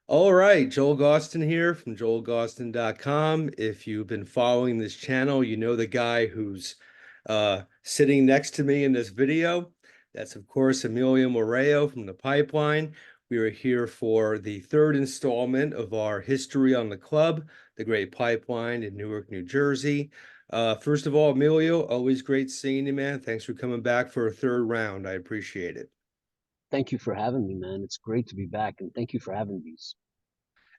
All right, Joel Gausten here from joelgausten.com. If you've been following this channel, you know the guy who's sitting next to me in this video. That's, of course, Emilio Mourao from the Pipeline. We are here for the third installment of our history on the club, the Great Pipeline in Newark, New Jersey. First of all, Emilio, always great seeing you, man. Thanks for coming back for a third round. I appreciate it. Thank you for having me, man. It's great to be back, and thank you for having these.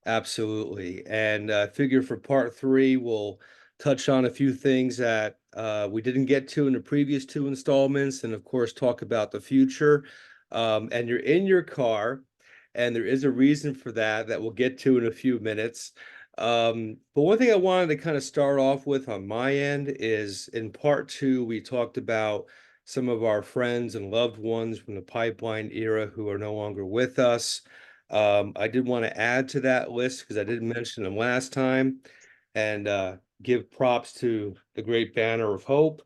Absolutely. And I figure for part three, we'll touch on a few things that we didn't get to in the previous two installments, and of course, talk about the future. And you're in your car, and there is a reason for that that we'll get to in a few minutes. But one thing I wanted to kind of start off with on my end is in part two, we talked about some of our friends and loved ones from the pipeline era who are no longer with us. I did want to add to that list because I didn't mention them last time and give props to the great Banner of Hope.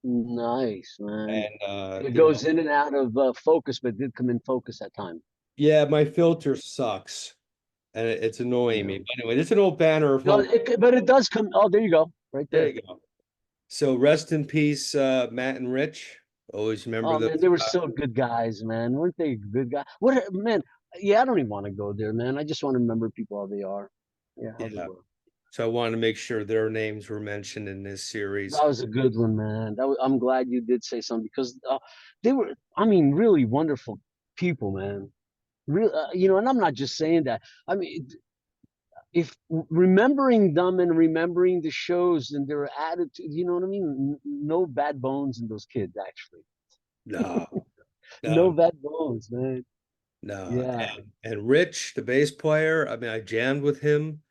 Nice, man. And, It goes in and out of focus, but did come in focus at time. yeah, my filter sucks and it's annoying Yeah. me. But anyway, it's an old Banner of No, Hope. but it does come. Oh, there you go, right There there. you go. So rest in peace, Matt and Rich. Always remember Oh man, they those were guys. so good guys, man. Weren't they good guys? What man? Yeah, I don't even want to go there, man. I just want to remember people how they are. Yeah, how they Yeah. were. So I wanted to make sure their names were mentioned in this series. That was a good one, man. I'm glad you did say something because they were, I mean, really wonderful people, man. Real, and I'm not just saying that. I mean, if remembering them and remembering the shows and their attitude, you know what I mean? No bad bones in those kids, actually. No, No no, bad bones, man. no. Yeah, And Rich, the bass player, I mean, I jammed with him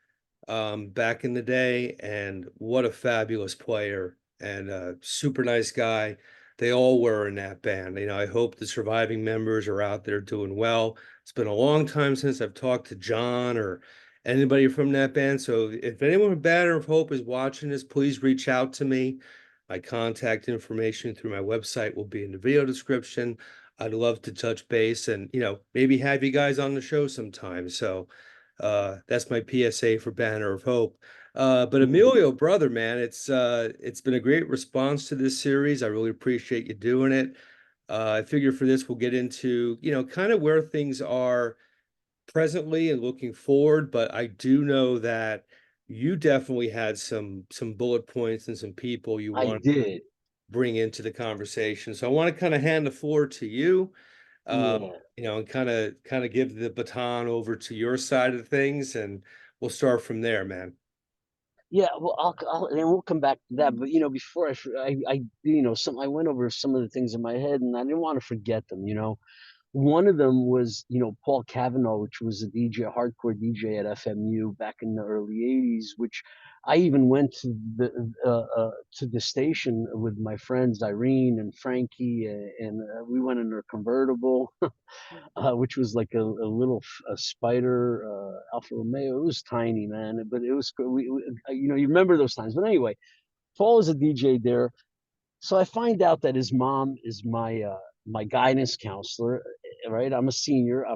back in the day, and what a fabulous player and a super nice guy. They all were in that band. I hope the surviving members are out there doing well. It's been a long time since I've talked to John or anybody from that band. So if anyone with Banner of Hope is watching this, please reach out to me. My contact information through my website will be in the video description. I'd love to touch base and, maybe have you guys on the show sometime. So that's my PSA for Banner of Hope. But mhm. Emilio, brother, man, it's been a great response to this series. I really appreciate you doing it. I figure for this we'll get into, kind of where things are presently and looking forward, but I do know that you definitely had some bullet points and some people you I want to did. bring into the conversation. So I want to kind of hand the floor to you, Yeah. and kind of give the baton over to your side of things, and we'll start from there, man. Yeah, well, and we'll come back to that. But before I went over some of the things in my head, and I didn't want to forget them. One of them was, Paul Cavanaugh, which was a DJ, a hardcore DJ at FMU back in the early '80s. Which I even went to the station with my friends Irene and Frankie, and we went in a convertible, which was like a little a Spider Alfa Romeo. It was tiny, man, but it was you remember those times. But anyway, Paul is a DJ there, so I find out that his mom is my guidance counselor. Right, I'm a senior. I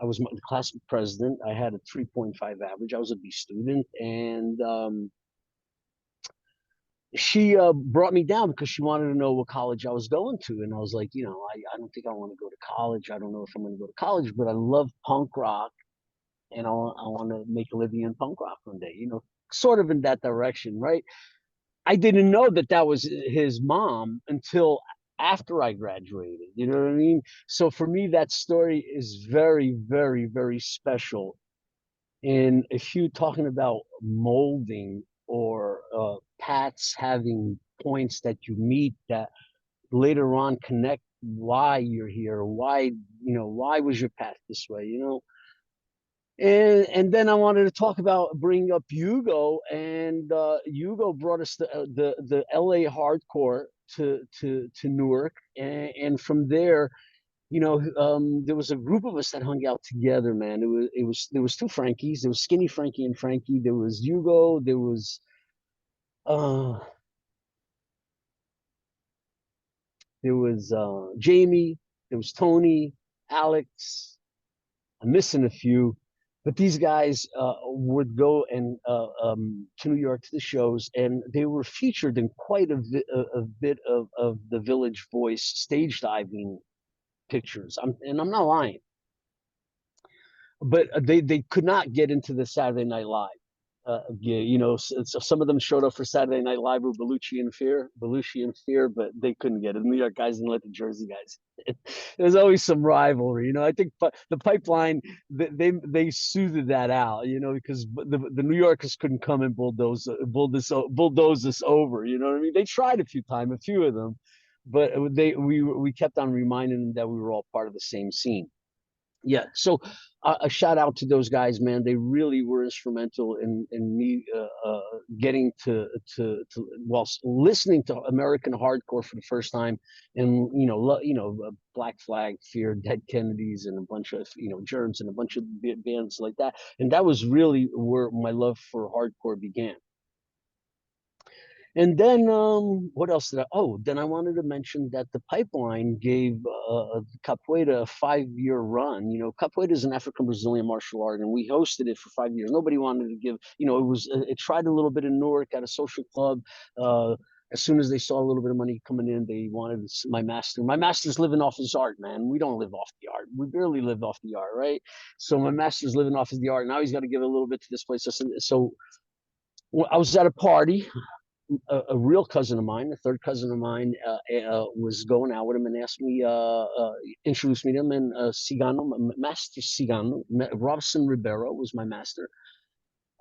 was the class president. I had a 3.5 average. I was a B student, and she brought me down because she wanted to know what college I was going to. And I was like, I don't think I want to go to college. I don't know if I'm going to go to college, but I love punk rock, and I want to make a living in punk rock one day, sort of in that direction, right? I didn't know that that was his mom until after I graduated. You know what I mean? So for me, that story is very, very, very special. And if you talking about molding or paths having points that you meet that later on connect why you're here, why was your path this way. And then I wanted to talk about bring up Hugo, and Hugo brought us the LA hardcore to Newark, and from there, there was a group of us that hung out together, man. There was two Frankies. There was Skinny Frankie and Frankie. There was Hugo. Uh there was Jamie. There was Tony, Alex. I'm missing a few. But these guys would go and to New York to the shows, and they were featured in quite a bit of the Village Voice stage diving pictures. And I'm not lying, but they could not get into the Saturday Night Live. Yeah, so some of them showed up for Saturday Night Live with Belushi and Fear, but they couldn't get it. The New York guys didn't let the Jersey guys. There's always some rivalry, I think the Pipeline, they soothed that out, because the New Yorkers couldn't come and bulldoze this over. You know what I mean? They tried a few times, a few of them, but we kept on reminding them that we were all part of the same scene. Yeah, so a shout out to those guys, man. They really were instrumental in me getting to whilst listening to American hardcore for the first time, and Black Flag, Fear, Dead Kennedys, and a bunch of Germs and a bunch of bands like that. And that was really where my love for hardcore began. And then what else did I? Oh, then I wanted to mention that the Pipeline gave Capoeira a 5-year run. Capoeira is an African Brazilian martial art, and we hosted it for 5 years. Nobody wanted to give. It tried a little bit in Newark at a social club. As soon as they saw a little bit of money coming in, they wanted my master. My master's living off his art, man. We don't live off the art. We barely live off the art, right? So my master's living off of the art. Now he's got to give a little bit to this place. So I was at a party. A real cousin of mine, a third cousin of mine, was going out with him and asked me, introduced me to him, and Cigano, Master Cigano, Robson Ribeiro was my master.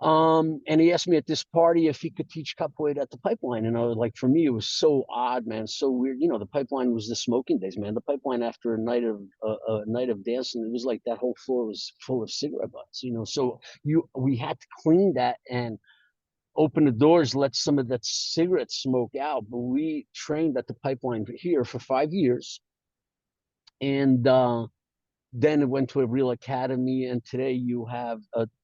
And he asked me at this party if he could teach capoeira at the Pipeline. And I was like, for me, it was so odd, man, so weird. The Pipeline was the smoking days, man. The Pipeline, after a night of dancing, it was like that whole floor was full of cigarette butts. So we had to clean that and open the doors, let some of that cigarette smoke out. But we trained at the Pipeline here for 5 years. And then it went to a real academy. And today you have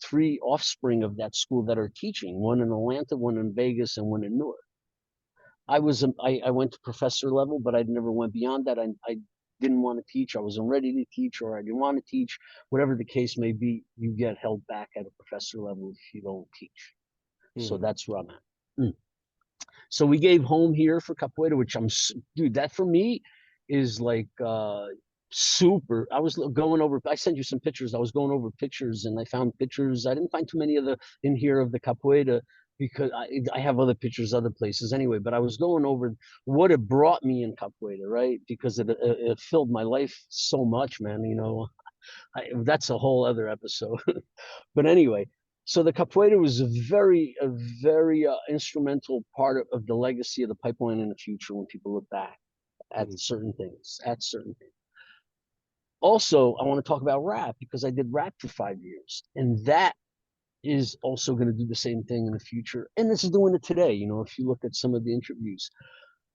3 offspring of that school that are teaching, one in Atlanta, one in Vegas, and one in Newark. I went to professor level, but I never went beyond that. I didn't want to teach. I wasn't ready to teach, or I didn't want to teach. Whatever the case may be, you get held back at a professor level if you don't teach. So that's where I'm at. So we gave home here for capoeira, which dude, that for me is like super. I was going over, I sent you some pictures. I was going over pictures, and I found pictures. I didn't find too many of the in here of the capoeira, because I have other pictures other places anyway. But I was going over what it brought me in capoeira, right? Because it filled my life so much, man. That's a whole other episode. But anyway, so the capoeira was a very instrumental part of the legacy of the Pipeline in the future when people look back at certain things. Also, I want to talk about rap, because I did rap for 5 years, and that is also going to do the same thing in the future. And this is doing it today. If you look at some of the interviews.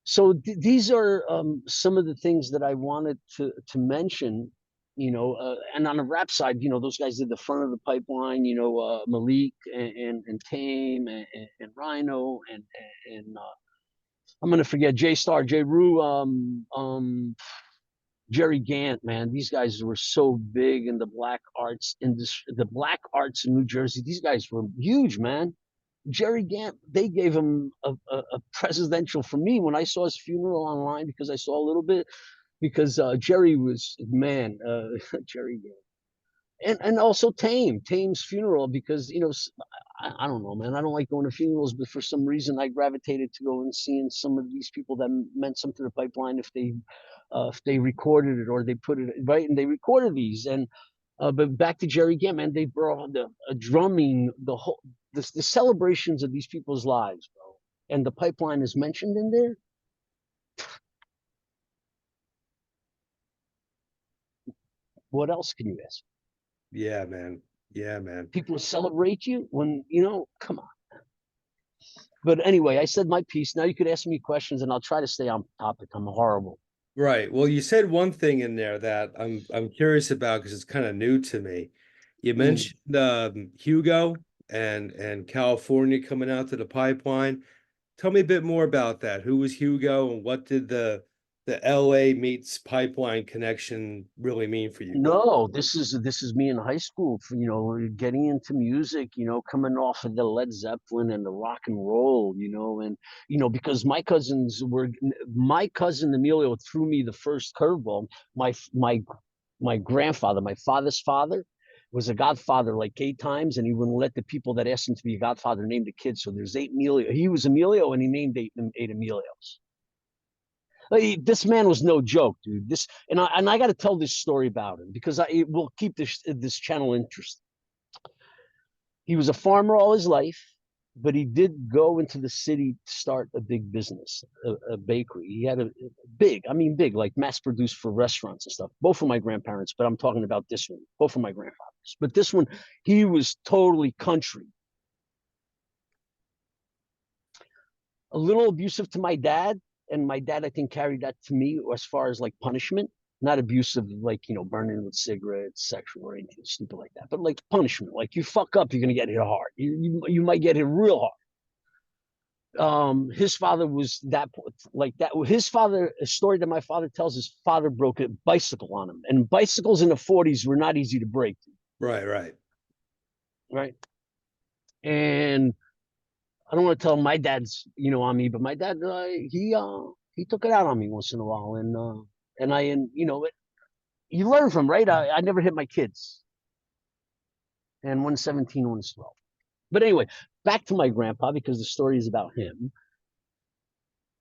So these are some of the things that I wanted to mention. And on the rap side, those guys did the front of the Pipeline. Malik and Tame and Rhino and I'm gonna forget J Star, J Rue, Jerry Gant. Man, these guys were so big in the black arts industry, the black arts in New Jersey. These guys were huge, man. Jerry Gant, they gave him a presidential for me when I saw his funeral online, because I saw a little bit, because Jerry was, man, Jerry Gant. And also Tame's funeral, because I don't know, man, I don't like going to funerals, but for some reason I gravitated to go and seeing some of these people that meant something to the Pipeline, if they recorded it or they put it right, and they recorded these. And but back to Jerry Gant, man, they brought the drumming, the celebrations of these people's lives, bro. And the Pipeline is mentioned in there. What else can you ask? Yeah, man. Yeah, man. People celebrate you when, come on. But anyway, I said my piece. Now you could ask me questions, and I'll try to stay on topic. I'm horrible. Right. Well, you said one thing in there that I'm curious about, because it's kind of new to me. You Mm. mentioned Hugo and California coming out to the Pipeline. Tell me a bit more about that. Who was Hugo, and what did the the LA meets pipeline connection really mean for you guys? No, this is me in high school, getting into music, coming off of the Led Zeppelin and the rock and roll, and because my cousin Emilio threw me the first curveball. My grandfather, my father's father, was a godfather like 8 times, and he wouldn't let the people that asked him to be a godfather name the kids. So there's 8 Emilio. He was Emilio, and he named eight Emilios. Like, this man was no joke, dude. I got to tell this story about him because it will keep this channel interesting. He was a farmer all his life, but he did go into the city to start a big business, a bakery. He had a big, I mean big, like mass produced for restaurants and stuff. Both of my grandparents, but I'm talking about this one. Both of my grandfathers, but this one, he was totally country. A little abusive to my dad, and my dad, I think, carried that to me as far as like punishment. Not abusive, like burning with cigarettes, sexual or anything stupid like that, but like punishment. Like, you fuck up, you're gonna get hit hard. You might get hit real hard. His father was that, like that. His father, a story that my father tells, his father broke a bicycle on him, and bicycles in the 40s were not easy to break. Right, right. Right. And I don't want to tell my dad's, on me, but my dad, he took it out on me once in a while, and you learn from, right. I never hit my kids, and one's 17, one's 12. But anyway, back to my grandpa, because the story is about him.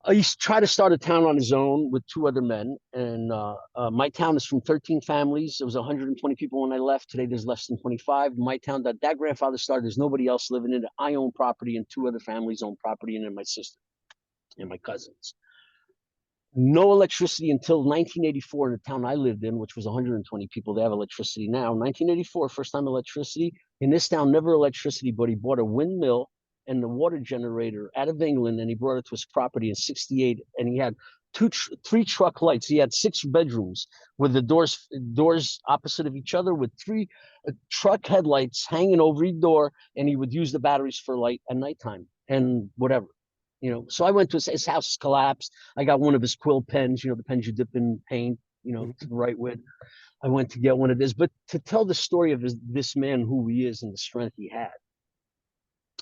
He tried to start a town on his own with 2 other men, and my town is from 13 families. There was 120 people when I left. Today, there's less than 25. My town that grandfather started, there's nobody else living in it. I own property, and 2 other families own property, and then my sister and my cousins. No electricity until 1984 in the town I lived in, which was 120 people. They have electricity now. 1984, first time electricity. In this town, never electricity, but he bought a windmill and the water generator out of England, and he brought it to his property in 68, and he had 3 truck lights. He had 6 bedrooms with the doors opposite of each other, with 3 truck headlights hanging over each door, and he would use the batteries for light at nighttime and whatever. So I went to his house, collapsed. I got one of his quill pens, the pens you dip in paint, to write with. I went to get one of his, but to tell the story of this man, who he is and the strength he had.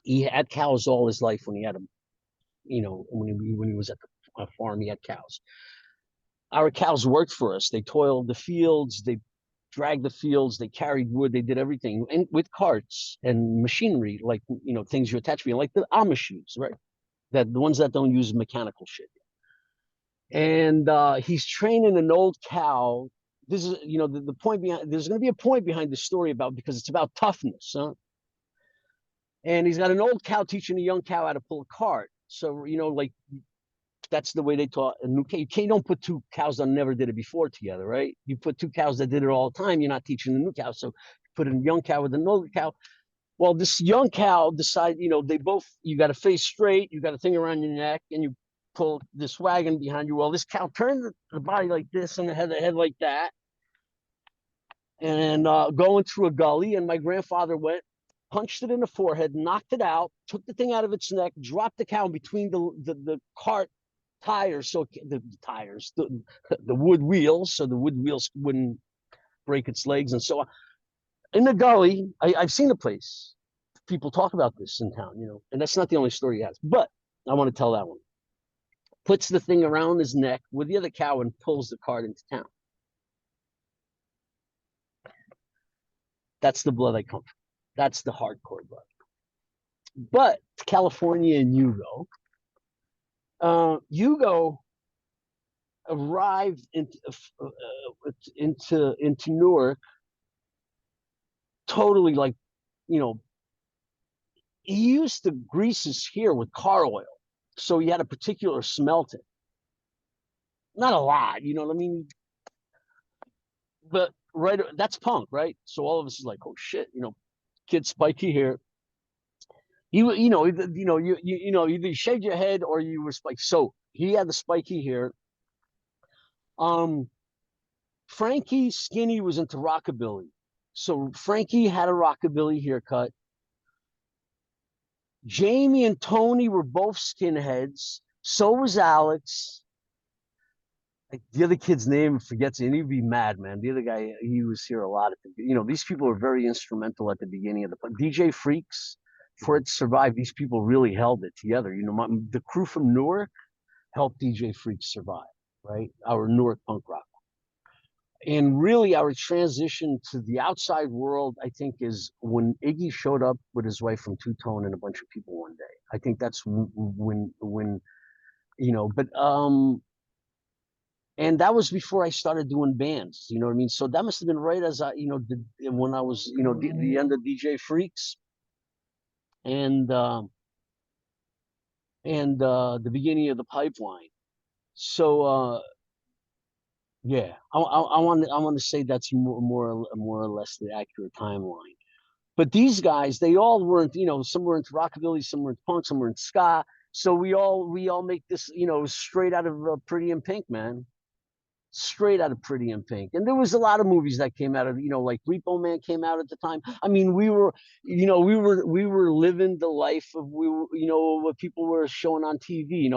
He had cows all his life when he had them, when he was at the farm, he had cows. Our cows worked for us. They toiled the fields, they dragged the fields, they carried wood, they did everything, and with carts and machinery, like, things you attach to, like the Amish shoes, right? That the ones that don't use mechanical shit. And he's training an old cow. This is, the point behind. There's going to be a point behind the story because it's about toughness, huh? And he's got an old cow teaching a young cow how to pull a cart. So like, that's the way they taught a new cow. You don't put 2 cows that never did it before together, right? You put 2 cows that did it all the time. You're not teaching the new cow. So you put a young cow with an older cow. Well, this young cow decided, you got to face straight, you got a thing around your neck, and you pull this wagon behind you. Well, this cow turned the body like this and the head like that, and going through a gully. And my grandfather went, punched it in the forehead, knocked it out, took the thing out of its neck, dropped the cow between the cart tires, so the tires, the wood wheels, so the wood wheels wouldn't break its legs, and so on. In the gully, I've seen the place. People talk about this in town, and that's not the only story he has. But I want to tell that one. Puts the thing around his neck with the other cow and pulls the cart into town. That's the blood I come from. That's the hardcore blood. But California and Hugo arrived into Newark totally, like, he used to grease his hair with car oil, so he had a particular smell to it. Not a lot, you know what I mean? But right, that's punk, right? So all of us is like, oh shit, kid, spiky hair. Either you shaved your head or you were spiky. So he had the spiky hair. Frankie Skinny was into rockabilly, so Frankie had a rockabilly haircut. Jamie and Tony were both skinheads. So was Alex. The other kid's name forgets it, and he'd be mad, man. The other guy, he was here a lot. These people were very instrumental at the beginning of the DJ Freaks. For Mhm. it to survive, these people really held it together. The crew from Newark helped DJ Freaks survive, right? Our Newark punk rock. And really, our transition to the outside world, I think, is when Iggy showed up with his wife from Two Tone and a bunch of people one day. I think that's when but and that was before I started doing bands. You know what I mean? So that must have been right as when I was the end of DJ Freaks and the beginning of the Pipeline. So yeah, I want to say that's more or less the accurate timeline. But these guys, they all weren't, some were into rockabilly, some were into punk, some were into ska. So we all make this, straight out of Pretty in Pink, man. Straight out of Pretty in Pink. And there was a lot of movies that came out of, like Repo Man came out at the time. I mean, we were living the life of what people were showing on TV,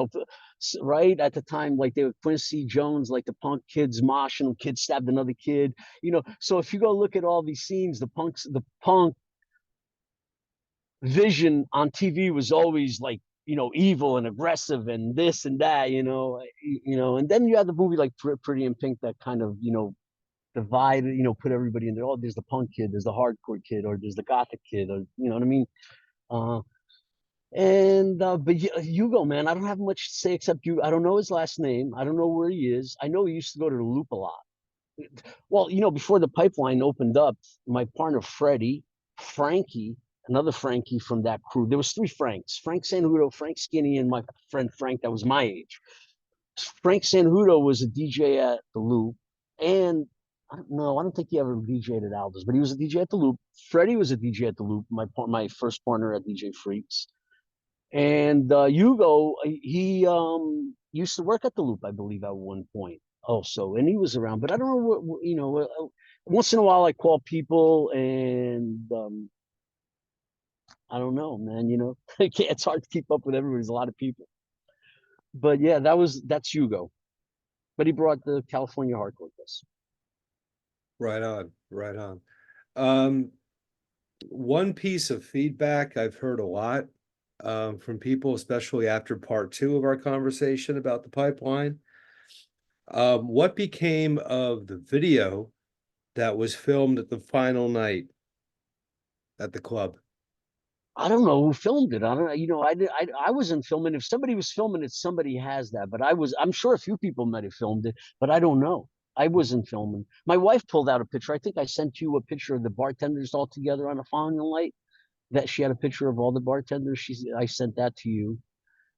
right at the time, like they were Quincy Jones, like the punk kids moshing, and kid stabbed another kid, So if you go look at all these scenes, the punk vision on TV was always like evil and aggressive and this and that, and then you had the movie like Pretty in Pink that kind of divided, put everybody in there. Oh, there's the punk kid, there's the hardcore kid, or there's the gothic kid, or you know what I mean. Uh, and but Hugo, man, I don't have much to say except you. I don't know his last name. I don't know where he is. I know he used to go to the Loop a lot. Well, before the Pipeline opened up, my partner Freddie, Frankie, another Frankie from that crew. There was three Franks: Frank Sanhudo, Frank Skinny, and my friend Frank that was my age. Frank Sanhudo was a DJ at the Loop, and I don't know. I don't think he ever DJed at Aldo's, but he was a DJ at the Loop. Freddie was a DJ at the Loop. My first partner at DJ Freaks, and Hugo, he used to work at the Loop, I believe, at one point also, and he was around. But I don't know once in a while, I call people, and I don't know, man. It's hard to keep up with everybody. There's a lot of people. But yeah, that's Hugo. But he brought the California hardcore with us. Right on, right on. Um, One piece of feedback I've heard a lot from people, especially after part two of our conversation about the pipeline. What became of the video that was filmed at the final night at the club? I don't know who filmed it. I don't know. I wasn't filming. If somebody was filming it, somebody has that. But I'm sure a few people might have filmed it, but I don't know. I wasn't filming. My wife pulled out a picture. I think I sent you a picture of the bartenders all together on a final night. That she had a picture of all the bartenders. I sent that to you.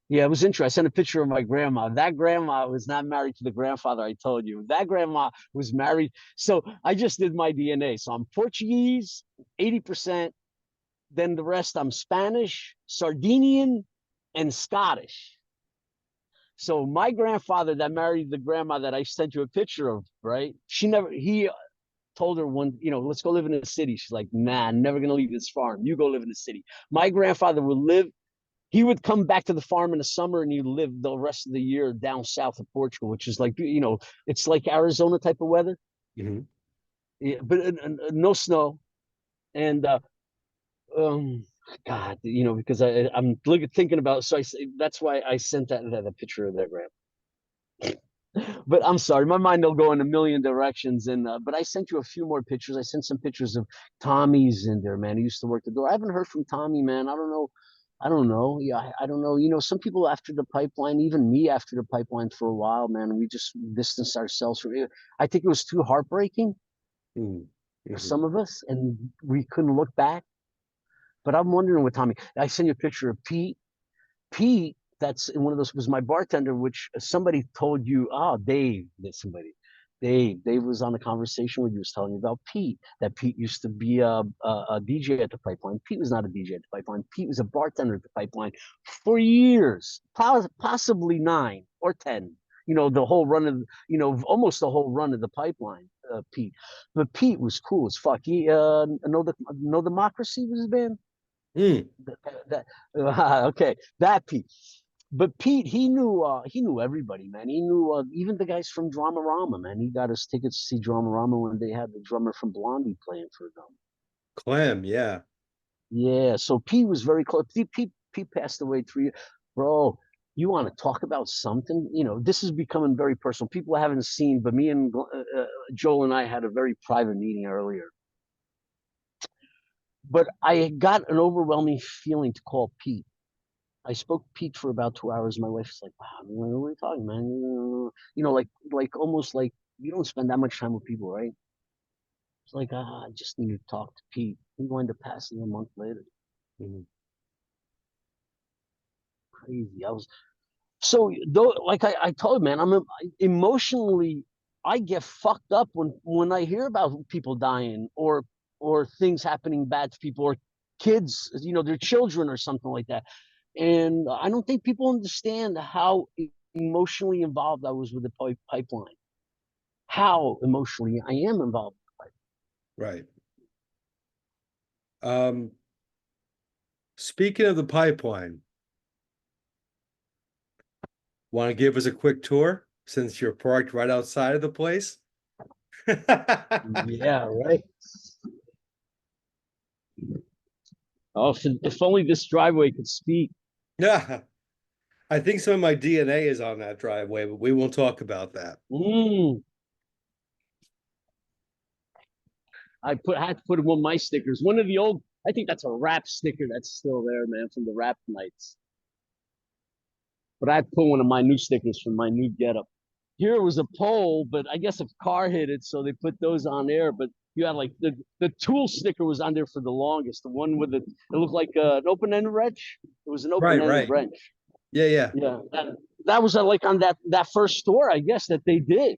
Yeah, it was interesting. I sent a picture of my grandma. That grandma was not married to the grandfather I told you. That grandma was married. So I just did my DNA. So I'm Portuguese, 80%. Then the rest, I'm Spanish, Sardinian, and Scottish. So my grandfather that married the grandma that I sent you a picture of, right? He told her let's go live in the city. She's like, nah, I'm never gonna leave this farm. You go live in the city. My grandfather he would come back to the farm in the summer and he'd live the rest of the year down south of Portugal, which is like, it's like Arizona type of weather. Mhm. Yeah, but no snow. And um God, because I'm thinking about, so that's why I sent that picture of that grandma. But I'm sorry, my mind will go in a million directions. And but I sent you a few more pictures. I sent some pictures of Tommy's in there, man. He used to work the door. I haven't heard from Tommy, man. I don't know. I don't know. Yeah, I don't know. Some people after the pipeline, even me after the pipeline for a while, man, we just distanced ourselves from it. I think it was too heartbreaking Mhm. for Mhm. some of us, and we couldn't look back. But I'm wondering with Tommy. I sent you a picture of Pete. Pete, that's one of those, was my bartender, which somebody told you, Dave, that somebody, Dave was on the conversation when you was telling me about Pete, that Pete used to be a DJ at the Pipeline. Pete was not a DJ at the Pipeline. Pete was a bartender at the Pipeline for years, possibly 9 or 10. The whole run of, almost the whole run of the Pipeline, Pete. But Pete was cool as fuck. He, No Democracy was his band. Mm. That, okay, that Pete. but Pete, he knew everybody, man. He knew even the guys from Dramarama, man. He got us tickets to see Dramarama when they had the drummer from Blondie playing for them. Clem, yeah. Yeah, so Pete was very close. Pete passed away 3 years. Bro, you want to talk about something? You know, this is becoming very personal. People haven't seen, but me and Joel and I had a very private meeting earlier. But I got an overwhelming feeling to call Pete. I spoke to Pete for about 2 hours. My wife's like, "Wow, what are you talking, man? You know, like almost like you don't spend that much time with people, right?" It's like, I just need to talk to Pete. He wound up passing a month later. Mhm. Crazy. I was so though, like I told you, man, emotionally, I get fucked up when I hear about people dying or things happening bad to people or kids, their children or something like that. And I don't think people understand how emotionally involved I was with the pipeline. How emotionally I am involved. Right. Um, Speaking of the pipeline, want to give us a quick tour since you're parked right outside of the place? Yeah, right. Oh, if only this driveway could speak. Yeah, I think some of my DNA is on that driveway, but we won't talk about that. Mm. I had to put one of my stickers. One of the old, I think that's a rap sticker that's still there, man, from the rap nights. But I had to put one of my new stickers from my new getup. Here it was a pole, but I guess a car hit it, so they put those on there. But you had like the tool sticker was on there for the longest. The one with it looked like an open-ended wrench. It was an Right, open-ended right. wrench. Yeah, yeah. Yeah, that was like on that first store, I guess, that they did. I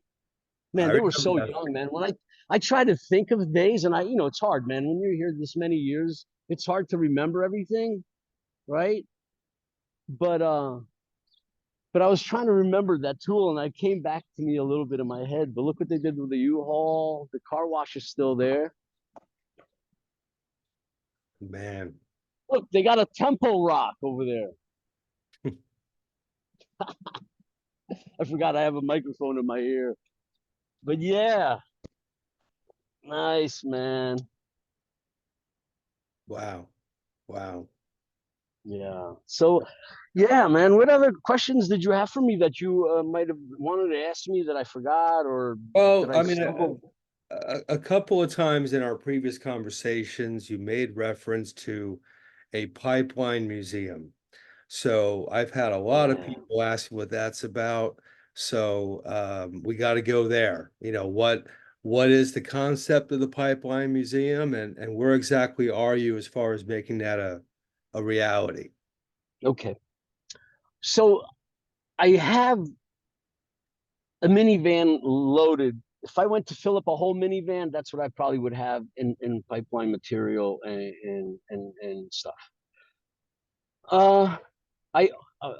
Man, they were remember so that. young, man. When I try to think of days, and it's hard, man. When you're here this many years, it's hard to remember everything, right? But I was trying to remember that tool, and I came back to me a little bit in my head. But look what they did with the U-Haul. The car wash is still there. Man. Look, they got a Tempo Rock over there. I forgot I have a microphone in my ear. But yeah, nice, man. Wow. Wow. Yeah. So, yeah, man. What other questions did you have for me that you might have wanted to ask me that I forgot, or Well, did I I mean, stumble? a couple of times in our previous conversations, you made reference to a pipeline museum. So I've had a lot of Yeah. people ask what that's about. So we got to go there. What is the concept of the pipeline museum, and where exactly are you as far as making that a reality? Okay. So I have a minivan loaded. If I went to fill up a whole minivan, that's what I probably would have in pipeline material and stuff. Uh, I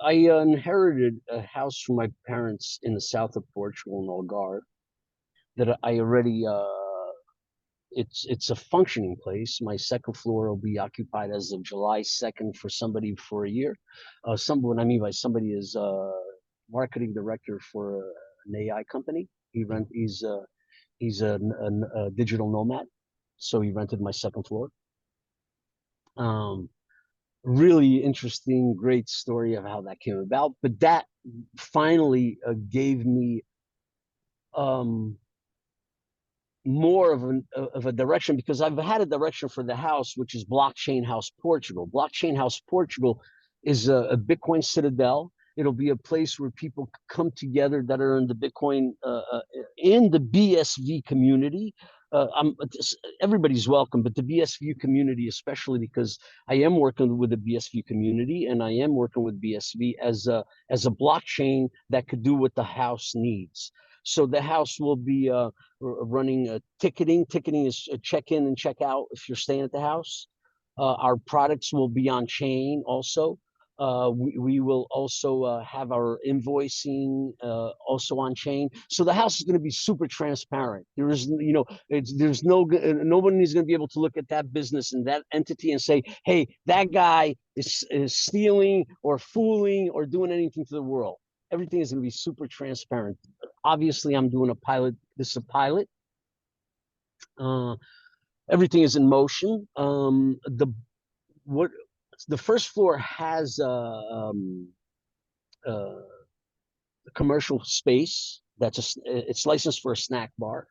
I inherited a house from my parents in the south of Portugal in Algarve that I already it's a functioning place. My second floor will be occupied as of July 2nd for somebody for a year. What I mean by somebody is marketing director for an AI company. He's a digital nomad, so he rented my second floor. Um, Really interesting, great story of how that came about. But that finally gave me um, more of a direction because I've had a direction for the house, which is Blockchain House Portugal. Blockchain House Portugal is a Bitcoin citadel. It'll be a place where people come together that are in the Bitcoin in the BSV community. Everybody's welcome, but the BSV community, especially because I am working with the BSV community and I am working with BSV as a blockchain that could do what the house needs. So the house will be running ticketing. Ticketing is check in and check out if you're staying at the house. Our products will be on chain also. We will also have our invoicing also on chain. So the house is going to be super transparent. There is, there's nobody is going to be able to look at that business and that entity and say, hey, that guy is stealing or fooling or doing anything to the world. Everything is going to be super transparent. Obviously, I'm doing a pilot. This is a pilot. Uh, Everything is in motion. What the first floor has a commercial space it's licensed for a snack bar,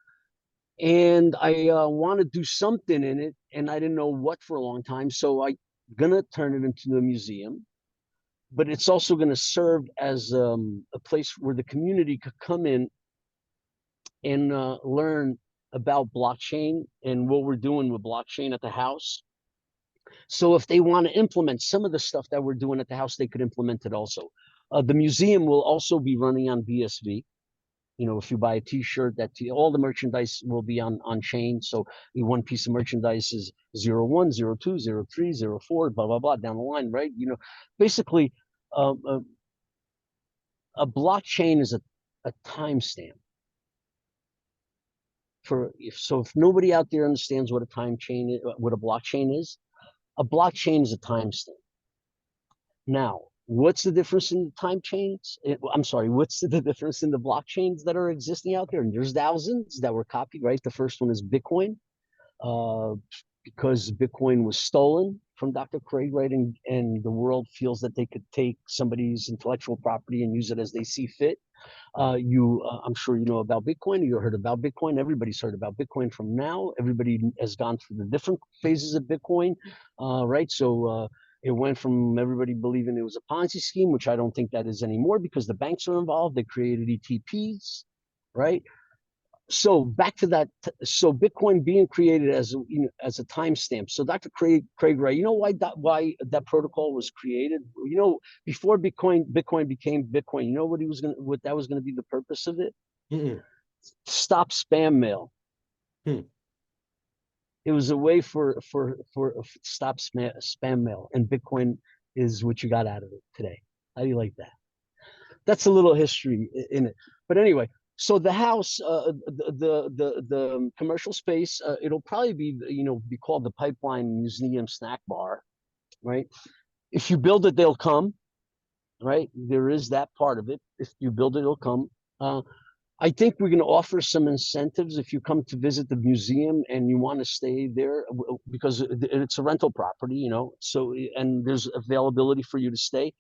and I want to do something in it, and I didn't know what for a long time, so I gonna turn it into a museum. But it's also going to serve as a place where the community could come in and learn about blockchain and what we're doing with blockchain at the house. So if they want to implement some of the stuff that we're doing at the house, they could implement it also. The museum will also be running on BSV. If you buy a T-shirt, all the merchandise will be on chain. So one piece of merchandise is 01, 02, 03, 04, blah blah blah down the line, right? Basically, uh, uh, a blockchain is a timestamp. If nobody out there understands what a what a blockchain is, a blockchain is a timestamp. Now, what's the difference in the time chains? I'm sorry, what's the difference in the blockchains that are existing out there? And there's thousands that were copied, right? The first one is Bitcoin, uh, because Bitcoin was stolen from Dr. Craig, right? And the world feels that they could take somebody's intellectual property and use it as they see fit. I'm sure you know about Bitcoin. You heard about Bitcoin. Everybody's heard about Bitcoin from now. Everybody has gone through the different phases of Bitcoin, right? So it went from everybody believing it was a Ponzi scheme, which I don't think that is anymore because the banks are involved. They created ETPs, right? So back to that. So Bitcoin being created as a timestamp. So Dr. Craig Wright, you know why that protocol was created? Before Bitcoin became Bitcoin, you know what that was gonna be the purpose of it? Mm-mm. Stop spam mail. Hmm. It was a way for stop spam mail, and Bitcoin is what you got out of it today. How do you like that? That's a little history in it. But anyway, so the house, the commercial space, it'll probably be called the Pipeline Museum Snack Bar, right? If you build it, they'll come, right? There is that part of it. If you build it, it'll come. I think we're going to offer some incentives if you come to visit the museum and you want to stay there because it's a rental property, So and there's availability for you to stay.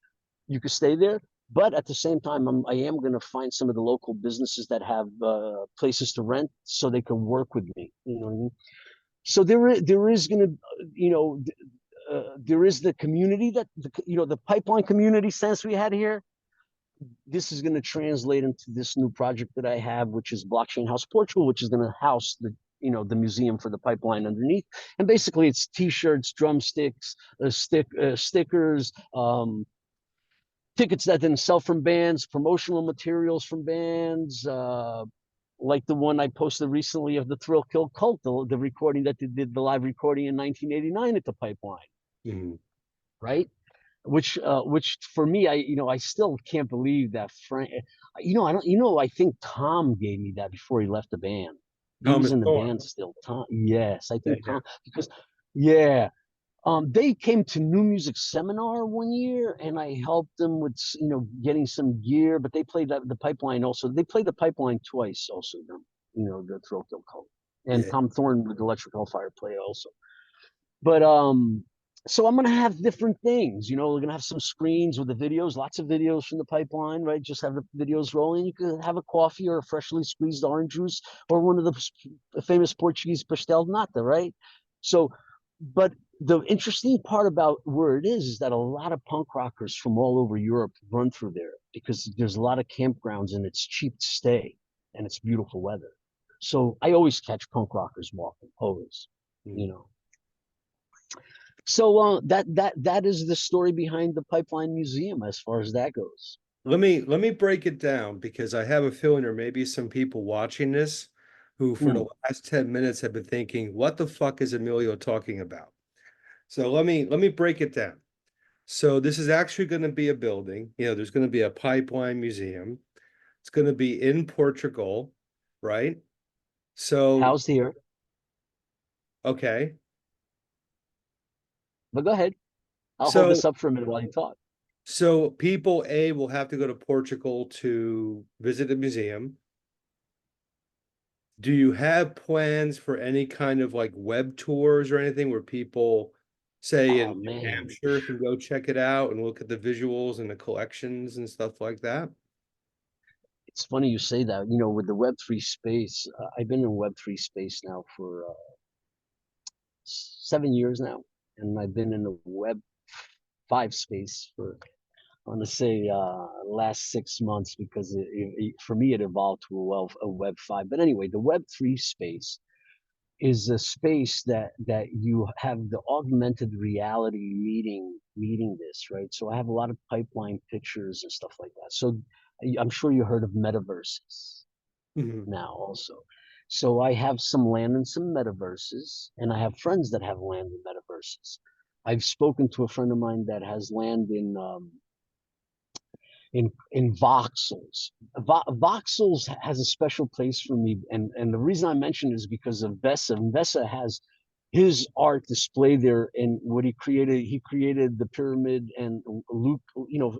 You could stay there, but at the same time, I am going to find some of the local businesses that have places to rent so they can work with me. You know what I mean? So there is going to, there is the community that the pipeline community sense we had here. This is going to translate into this new project that I have, which is Blockchain House Portugal, which is going to house the museum for the pipeline underneath. And basically, it's T-shirts, drumsticks, stickers, tickets that didn't sell from bands, promotional materials from bands, like the one I posted recently of the Thrill Kill Cult, the recording that they did the live recording in 1989 at the Pipeline, Mm-hmm. right? Which for me, I still can't believe that Frank, I don't, I think Tom gave me that before he left the band. He was Thomas in the Thorne. band still. Tom, yes, I Yeah, think yeah. Tom, because yeah, they came to New Music Seminar one year, and I helped them with getting some gear. But they played the Pipeline also. They played the Pipeline twice also. The Thrill Kill Cult, and Yeah. Tom Thorne with Electric Hellfire play also. But so I'm gonna have different things. We're gonna have some screens with the videos, lots of videos from the Pipeline, right? Just have the videos rolling. You could have a coffee or a freshly squeezed orange juice or one of the famous Portuguese pastel nata, right? So, but the interesting part about where it is that a lot of punk rockers from all over Europe run through there because there's a lot of campgrounds and it's cheap to stay and it's beautiful weather. So I always catch punk rockers walking, always, you Mm. know. So that is the story behind the Pipeline Museum as far as that goes. Let me break it down because I have a feeling there may be some people watching this who for the Hmm. last 10 minutes have been thinking, what the fuck is Emilio talking about? So let me break it down. So this is actually going to be a building. There's going to be a pipeline museum. It's going to be in Portugal, right? So, Housed here, okay. but go ahead. I'll hold So this up for a minute while you talk. so people A will have to go to Portugal to visit the museum. Do you have plans for any kind of like web tours or anything where people, say Oh in New man, Hampshire, can go check it out and look at the visuals and the collections and stuff like that? it's funny you say that. You know, with the Web3 space, I've been in Web3 space now for 7 years now, and I've been in the Web5 space for, I want to say, last 6 months, because for me it evolved to a Web5. But anyway, the Web3 space is a space that you have the augmented reality meeting this, right? So I have a lot of pipeline pictures and stuff like that. So I'm sure you heard of metaverses Mhm. now also. So I have some land in some metaverses, and I have friends that have land in metaverses. I've spoken to a friend of mine that has land in voxels. Voxels has a special place for me, and the reason I mention it is because of Vesa. And Vesa has his art display there, and what he created the pyramid. And Luke,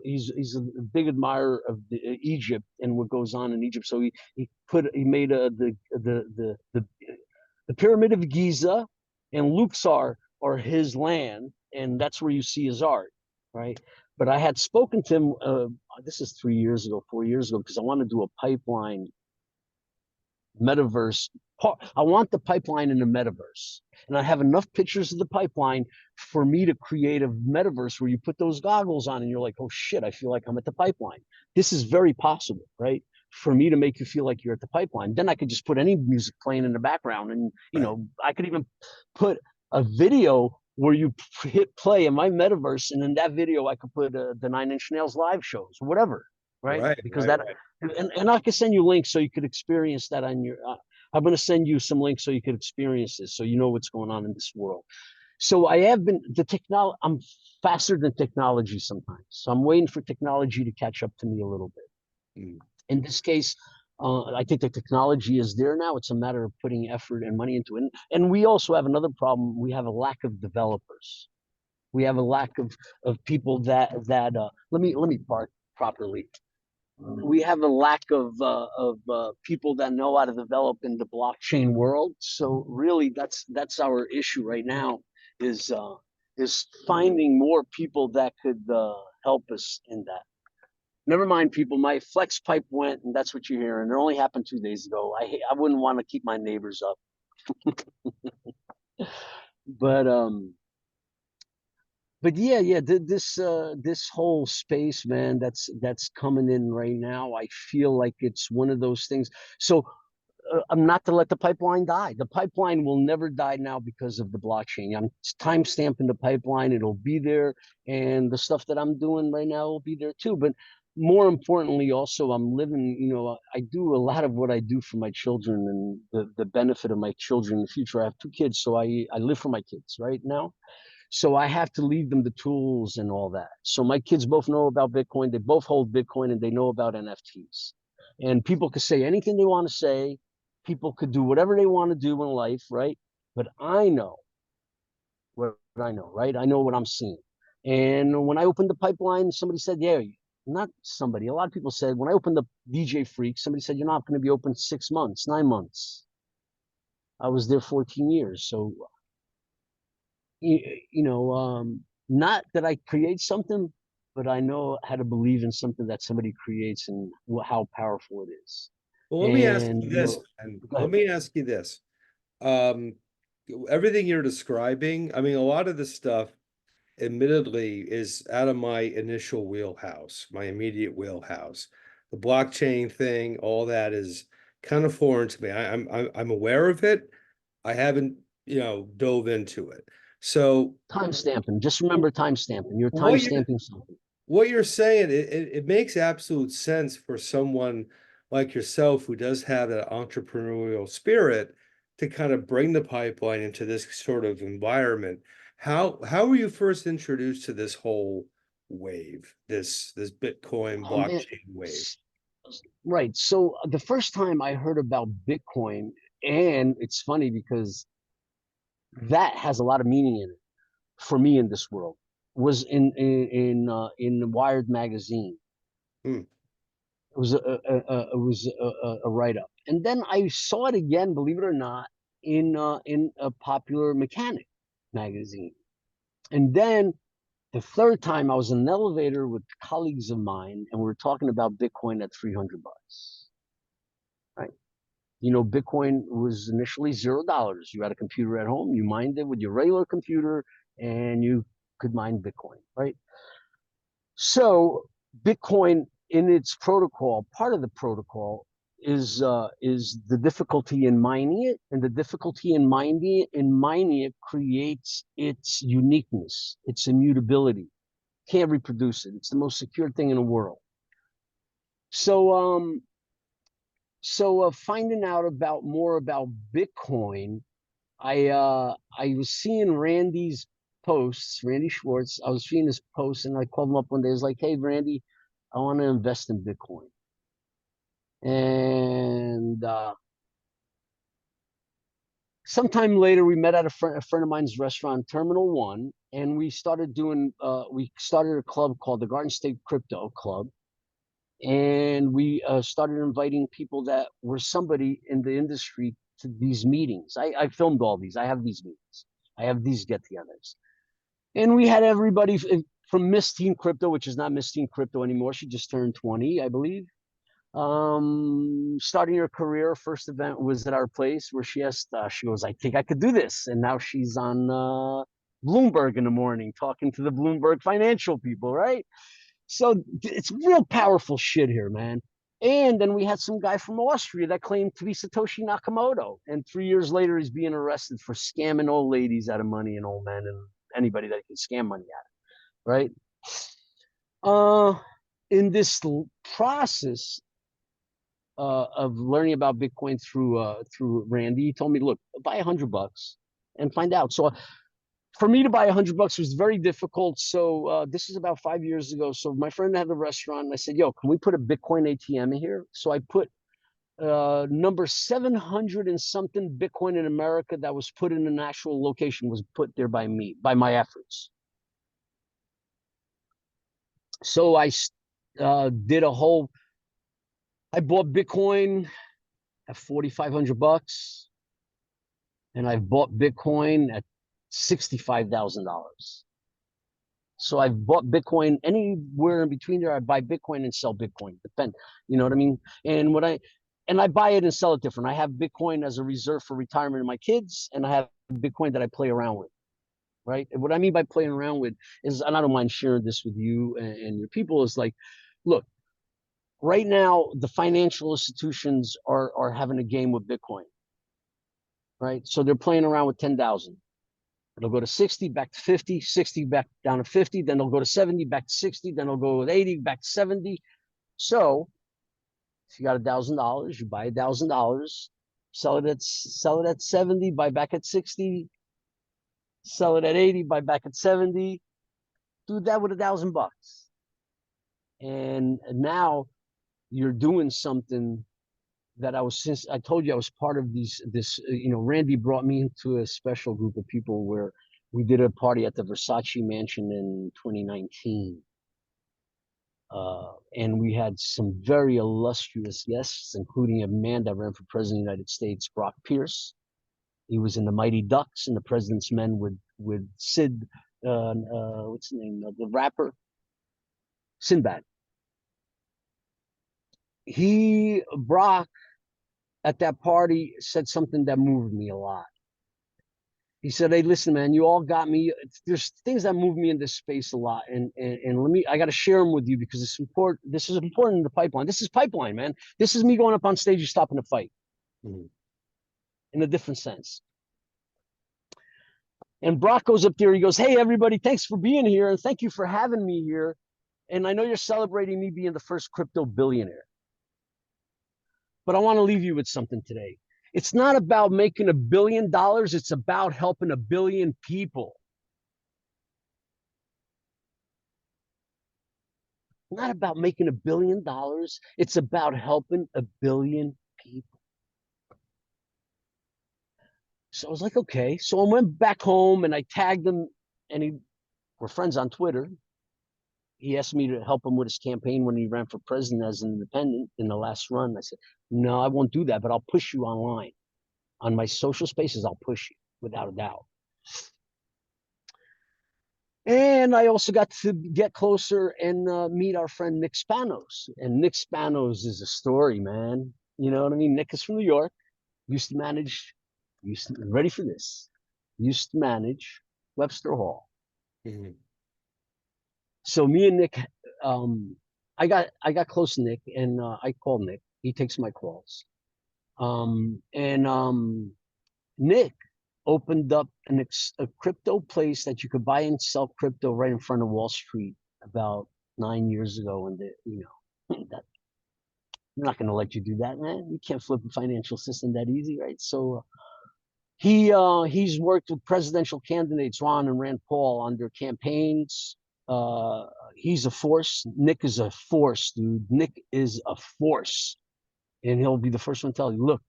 he's a big admirer of Egypt and what goes on in Egypt. So he made the pyramid of Giza and Luxor are his land, and that's where you see his art, right? But I had spoken to him. This is 3 years ago, 4 years ago, because I want to do a pipeline metaverse. I want the pipeline in the metaverse, and I have enough pictures of the pipeline for me to create a metaverse where you put those goggles on and you're like, oh shit, I feel like I'm at the pipeline. This is very possible, right? For me to make you feel like you're at the pipeline. Then I could just put any music playing in the background, and Right, I could even put a video where you hit play in my metaverse, and in that video I could put the Nine Inch Nails live shows, whatever, right? right, Because right, that right. and I can send you links so you could experience that on your. I'm going to send you some links so you could experience this, so you know what's going on in this world. So I have been the technology. I'm faster than technology sometimes, so I'm waiting for technology to catch up to me a little bit. Mm. In this case, I think the technology is there now. It's a matter of putting effort and money into it. And we also have another problem. We have a lack of developers. We have a lack of people that let me park properly. We have a lack of people that know how to develop in the blockchain world. So really, that's our issue right now is uh, is finding more people that could help us in that. Never mind, people. My flex pipe went, and that's what you're hearing. It only happened 2 days ago. I wouldn't want to keep my neighbors up, but yeah, this whole space, man, that's coming in right now. I feel like it's one of those things. So I'm not to let the pipeline die. The pipeline will never die now because of the blockchain. I'm time stamping the pipeline. It'll be there, and the stuff that I'm doing right now will be there too. But more importantly, also, I'm living. I do a lot of what I do for my children and the benefit of my children in the future. I have 2 kids, so I live for my kids right now. So I have to leave them the tools and all that. So my kids both know about Bitcoin. They both hold Bitcoin and they know about NFTs. And people could say anything they want to say. People could do whatever they want to do in life, right? But I know what I know, right? I know what I'm seeing. And when I opened the pipeline, somebody said, yeah, not somebody, a lot of people said, when I opened the DJ Freak, somebody said, you're not going to be open 6 months, 9 months. I was there 14 years. So you, not that I create something, but I know how to believe in something that somebody creates and how powerful it is. Well, let me ask And you this, and go let ahead. me ask you this. Um, Everything you're describing, I mean, a lot of this stuff, admittedly, is out of my initial wheelhouse, my immediate wheelhouse. The blockchain thing, all that is kind of foreign to me. I'm aware of it. I haven't, dove into it. So Time stamping. Just remember time stamping. You're time what you're stamping something. what you're saying, it makes absolute sense for someone like yourself who does have that entrepreneurial spirit to kind of bring the pipeline into this sort of environment. How were you first introduced to this whole wave, this Bitcoin Man, blockchain wave? right. So the first time I heard about Bitcoin, and it's funny because that has a lot of meaning in it for me in this world, was in Wired magazine. Hmm. It was a write up, and then I saw it again, believe it or not, in a Popular Mechanic magazine, and then the third time I was in an elevator with colleagues of mine, and we were talking about Bitcoin at $300. Right? You know, Bitcoin was initially $0. You had a computer at home, you mined it with your regular computer, and you could mine Bitcoin, right? So Bitcoin in its protocol, part of the protocol is the difficulty in mining it, and the difficulty in mining it creates its uniqueness, its immutability. Can't reproduce it. It's the most secure thing in the world. So finding out about more about Bitcoin, I was seeing Randy's posts, Randy Schwartz. I was seeing his posts, and I called him up one day. I was like, "Hey, Randy, I want to invest in Bitcoin." And sometime later, we met at a friend of mine's restaurant, Terminal One, and we started doing. We started a club called the Garden State Crypto Club, and we started inviting people that were somebody in the industry to these meetings. I filmed all these. I have these meetings. I have these get-togethers. And we had everybody from Miss Teen Crypto, which is not Miss Teen Crypto anymore. She just turned 20, I believe. Starting her career, first event was at our place where she goes, "I think I could do this." And now she's on Bloomberg in the morning talking to the Bloomberg financial people, right? So it's real powerful shit here, man. And then we had some guy from Austria that claimed to be Satoshi Nakamoto. And 3 years later, he's being arrested for scamming old ladies out of money and old men and anybody that can scam money out of, right? Uh, in this process of learning about Bitcoin through Randy, he told me, look, buy $100 and find out. So for me to buy $100 was very difficult. So this is about 5 years ago. So my friend had the restaurant, and I said, "Yo, can we put a Bitcoin ATM in here?" So I put number 700 and something Bitcoin in America that was put in an actual location was put there by me, by my efforts. So I did a whole. I bought Bitcoin at $4,500, and I've bought Bitcoin at $65,000. So I've bought Bitcoin anywhere in between there. I buy Bitcoin and sell Bitcoin. Depend, you know what I mean? And I buy it and sell it different. I have Bitcoin as a reserve for retirement of my kids, and I have Bitcoin that I play around with. Right. And what I mean by playing around with is, and I don't mind sharing this with you and your people, is like, look, right now the financial institutions are having a game with Bitcoin. Right. So they're playing around with 10,000. It'll go to 60, back to 50, 60, back down to 50, then they'll go to 70, back to 60, then they'll go with 80, back to 70. So if you got $1,000, you buy $1,000, sell it at 70, buy back at 60, sell it at 80, buy back at 70. Do that with $1,000. And now you're doing something that since I told you I was part of Randy brought me into a special group of people where we did a party at the Versace mansion in 2019. And we had some very illustrious guests, including a man that ran for president of the United States, Brock Pierce. He was in the Mighty Ducks and the President's Men with Sid, what's the name of the rapper? Sinbad. Brock, at that party, said something that moved me a lot. He said, "Hey, listen, man, you all got me. There's things that move me in this space a lot, and I got to share them with you because it's important. This is important in the pipeline. This is pipeline, man. This is me going up on stage and stopping a fight in a different sense." And Brock goes up there. He goes, "Hey, everybody, thanks for being here, and thank you for having me here. And I know you're celebrating me being the first crypto billionaire, but I want to leave you with something today. It's not about making $1 billion. It's about helping 1 billion people." not about making $1 billion. It's about helping 1 billion people. So I was like, okay. So I went back home and I tagged him, and we're friends on Twitter. He asked me to help him with his campaign when he ran for president as an independent in the last run. I said, no, I won't do that, but I'll push you online. On my social spaces, I'll push you without a doubt. And I also got to get closer and meet our friend Nick Spanos. And Nick Spanos is a story, man. You know what I mean? Nick is from New York, used to manage, ready for this, used to manage Webster Hall. Mhm. So me and Nick, I got close to Nick, and I called Nick. He takes my calls. And Nick opened up a crypto place that you could buy and sell crypto right in front of Wall Street about 9 years ago. And that, I'm not going to let you do that, man. You can't flip a financial system that easy, right? So he's worked with presidential candidates, Ron and Rand Paul, on their campaigns. Uh, he's a force. Nick is a force, dude. Nick is a force, and he'll be the first one to tell you, look,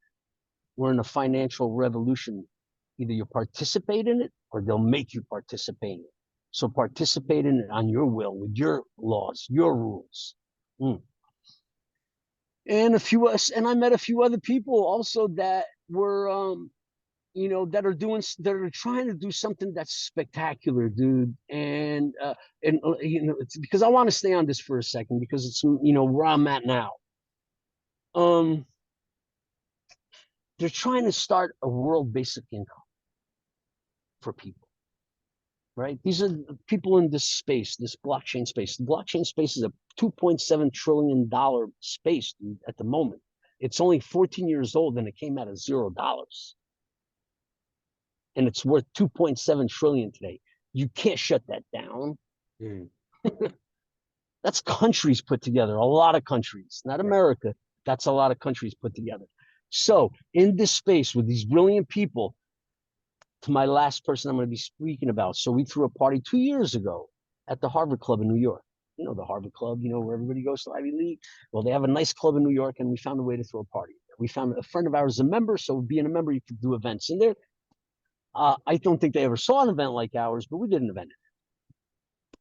we're in a financial revolution. Either you participate in it or they'll make you participate in it. So participate in it on your will, with your laws, your rules. Mm. And I met a few other people also that were, that are trying to do something that's spectacular, dude. And it's because I want to stay on this for a second because it's where I'm at now. Um, they're trying to start a world basic income for people, right? These are people in this space, this blockchain space. The blockchain space is a $2.7 trillion space, dude, at the moment. It's only 14 years old and it came out of $0. And it's worth 2.7 trillion today. You can't shut that down. Mm. That's countries put together, a lot of countries, not Right. America. That's a lot of countries put together. So in this space with these brilliant people, to my last person I'm going to be speaking about. So we threw a party 2 years ago at the Harvard Club in New York. You know, the Harvard Club, where everybody goes to Ivy League. Well, they have a nice club in New York, and we found a way to throw a party. We found a friend of ours a member, so being a member, you could do events in there. I don't think they ever saw an event like ours, but we did an event.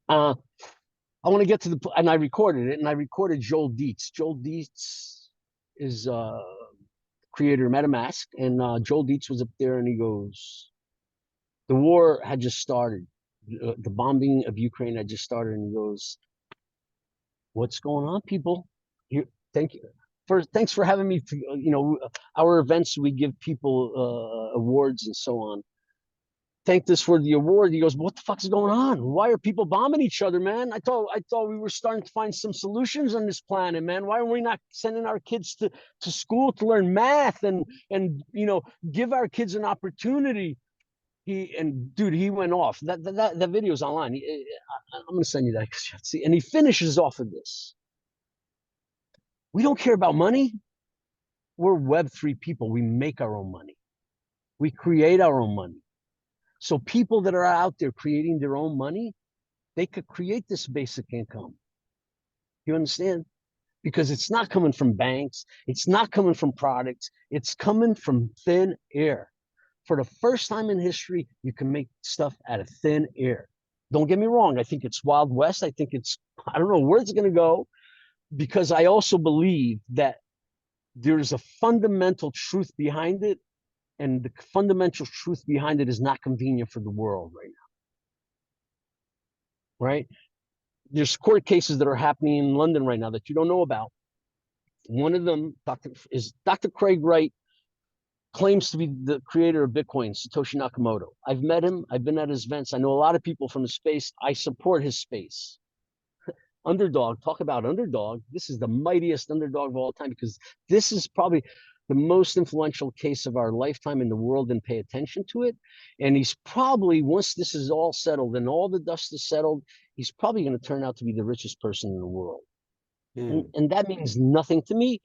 Uh, I want to get to and I recorded it, and I recorded Joel Dietz. Joel Dietz is creator of MetaMask, and Joel Dietz was up there, and he goes, the war had just started. The bombing of Ukraine had just started, and he goes, "What's going on, people? Here, thank you. First, thanks for having me. Our events, we give people awards and so on. Thanked us for the award. He goes, "What the fuck is going on? Why are people bombing each other, man? I thought we were starting to find some solutions on this planet, man. Why are we not sending our kids to school to learn math and give our kids an opportunity?" He went off. That video's online. I'm gonna send you that because you see. And he finishes off of this. We don't care about money. We're Web3 people. We make our own money. We create our own money. So people that are out there creating their own money, they could create this basic income. You understand? Because it's not coming from banks. It's not coming from products. It's coming from thin air. For the first time in history, you can make stuff out of thin air. Don't get me wrong. I think it's Wild West. I don't know where it's going to go, because I also believe that there's a fundamental truth behind it. And the fundamental truth behind it is not convenient for the world right now, right? There's court cases that are happening in London right now that you don't know about. One of them is Dr. Craig Wright, claims to be the creator of Bitcoin, Satoshi Nakamoto. I've met him. I've been at his events. I know a lot of people from his space. I support his space. Underdog, talk about underdog. This is the mightiest underdog of all time, because this is probably the most influential case of our lifetime in the world, and pay attention to it. And he's probably, once this is all settled and all the dust is settled, he's probably going to turn out to be the richest person in the world. Mm. And that means nothing to me.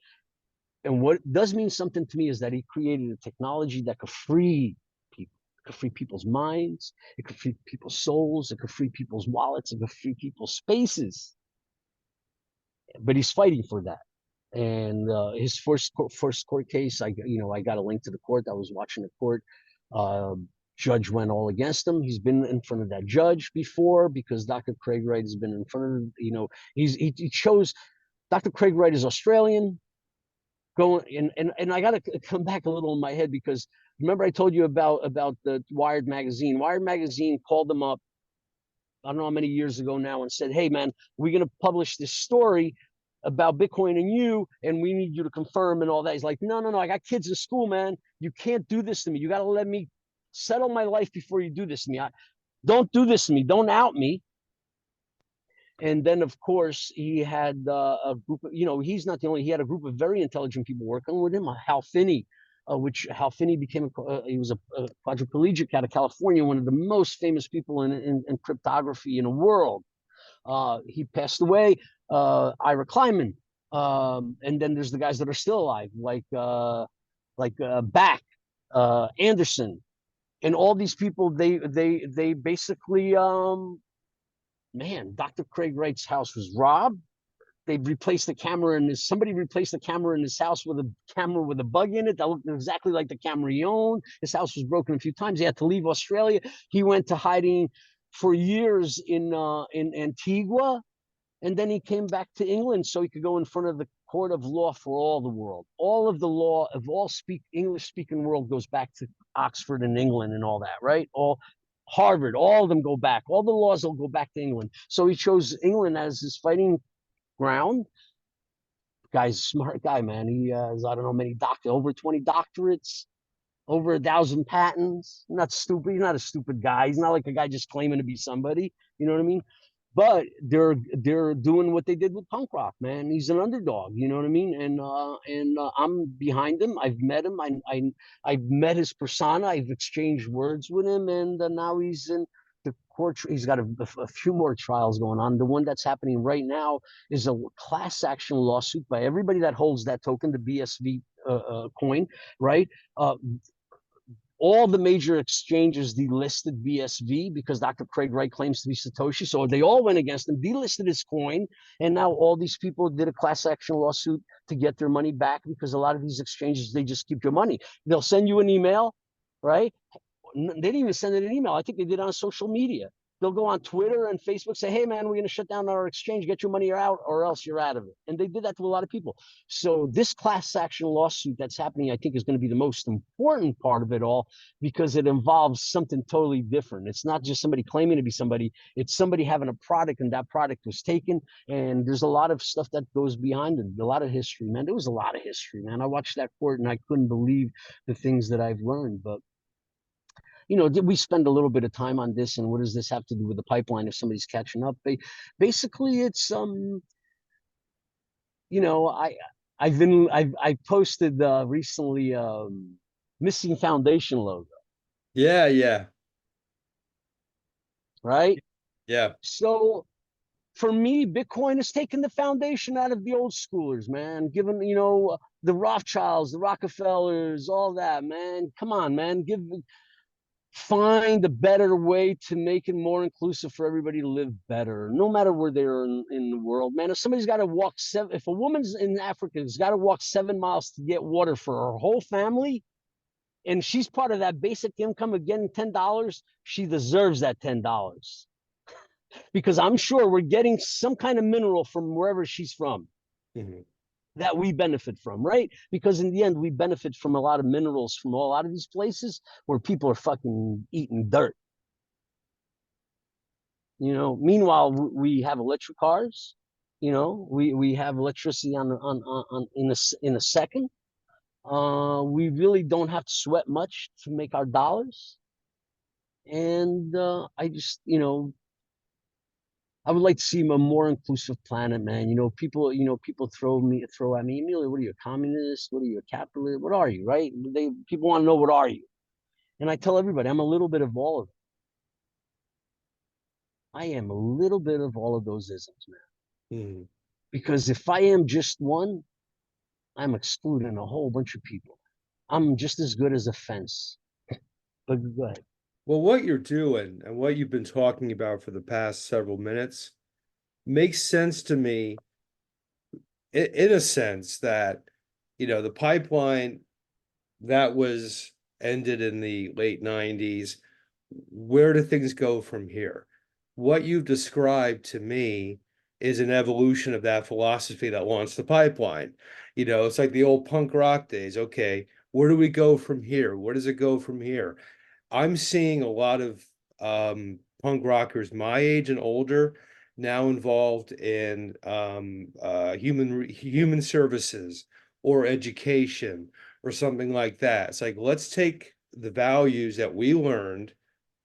And what does mean something to me is that he created a technology that could free people. It could free people's minds. It could free people's souls. It could free people's wallets. It could free people's spaces. but he's fighting for that. And his first court case, I got a link to the court. I was watching the court. Uh, Judge went all against him. He's been in front of that judge before because Dr. Craig Wright has been in front of, he chose. Dr. Craig Wright is Australian. Going and I got to come back a little in my head because remember I told you about the Wired magazine. Wired magazine called them up, I don't know how many years ago now, and said, "Hey, man, we're going to publish this story about Bitcoin and you, and we need you to confirm and all that." He's like, "No, no, no. I got kids in school, man. You can't do this to me. You got to let me settle my life before you do this to me. Don't do this to me. Don't out me." And then, of course, he had a group of, he's not the only, he had a group of very intelligent people working with him, Hal Finney, which Hal Finney became, he was a quadriplegic out of California, one of the most famous people in cryptography in the world. He passed away. Ira Kleiman. And then there's the guys that are still alive, like Back, Anderson, and all these people. They basically, man, Dr. Craig Wright's house was robbed. They replaced the camera in his, somebody replaced the camera in his house with a camera with a bug in it that looked exactly like the camera he owned. His house was broken a few times. He had to leave Australia. He went to hiding for years in Antigua, and then he came back to England so he could go in front of the court of law for all the world. All of the law of all English speaking world goes back to Oxford and England and all that, right? All Harvard, all of them go back. All the laws will go back to England. So he chose England as his fighting ground. Guy's a smart guy, man. He has, I don't know, many over 20 doctorates, over 1,000 patents. Not stupid. He's not a stupid guy. He's not like a guy just claiming to be somebody. You know what I mean? But they're doing what they did with punk rock, man. He's an underdog. You know what I mean? And I'm behind him. I've met him. I've met his persona. I've exchanged words with him, and now he's in the court. He's got a few more trials going on. The one that's happening right now is a class action lawsuit by everybody that holds that token, the BSV coin, right? All the major exchanges delisted BSV because Dr. Craig Wright claims to be Satoshi. So they all went against him, delisted his coin. And now all these people did a class action lawsuit to get their money back because a lot of these exchanges, they just keep your money. They'll send you an email, right? They didn't even send it an email. I think they did on social media. They'll go on Twitter and Facebook, say, "Hey, man, we're going to shut down our exchange. Get your money out or else you're out of it." And they did that to a lot of people. So this class action lawsuit that's happening, I think, is going to be the most important part of it all because it involves something totally different. It's not just somebody claiming to be somebody. It's somebody having a product and that product was taken. And there's a lot of stuff that goes behind it. A lot of history, man. There was a lot of history, man. I watched that court and I couldn't believe the things that I've learned. But did we spend a little bit of time on this and what does this have to do with the pipeline if somebody's catching up? Basically it's you know, I've posted recently missing foundation logo, Yeah, yeah, right? yeah. So for me, Bitcoin has taken the foundation out of the old schoolers, man. Given, the Rothschilds, the Rockefellers, all that, man. Come on, man. Find a better way to make it more inclusive for everybody to live better, no matter where they're in the world, man. If somebody's got to walk if a woman's in Africa has got to walk 7 miles to get water for her whole family, and she's part of that basic income of getting $10, she deserves that $10 because I'm sure we're getting some kind of mineral from wherever she's from. Mhm. That we benefit from, right? Because in the end, we benefit from a lot of minerals from a lot of these places where people are fucking eating dirt. Meanwhile, we have electric cars. We have electricity on in a second. We really don't have to sweat much to make our dollars. And I just, I would like to see a more inclusive planet, man. People throw at me, Emilio, what are you, a communist? What are you, a capitalist? What are you, right? People want to know, what are you? And I tell everybody, I'm a little bit of all of it. I am a little bit of all of those isms, man. Mhm. Because if I am just one, I'm excluding a whole bunch of people. I'm just as good as a fence. But go ahead. Well, what you're doing and what you've been talking about for the past several minutes makes sense to me in a sense that, the pipeline that was ended in the late 90s, where do things go from here? What you've described to me is an evolution of that philosophy that launched the pipeline. It's like the old punk rock days. Okay, where do we go from here? Where does it go from here? I'm seeing a lot of punk rockers my age and older now involved in human services or education or something like that. It's like, let's take the values that we learned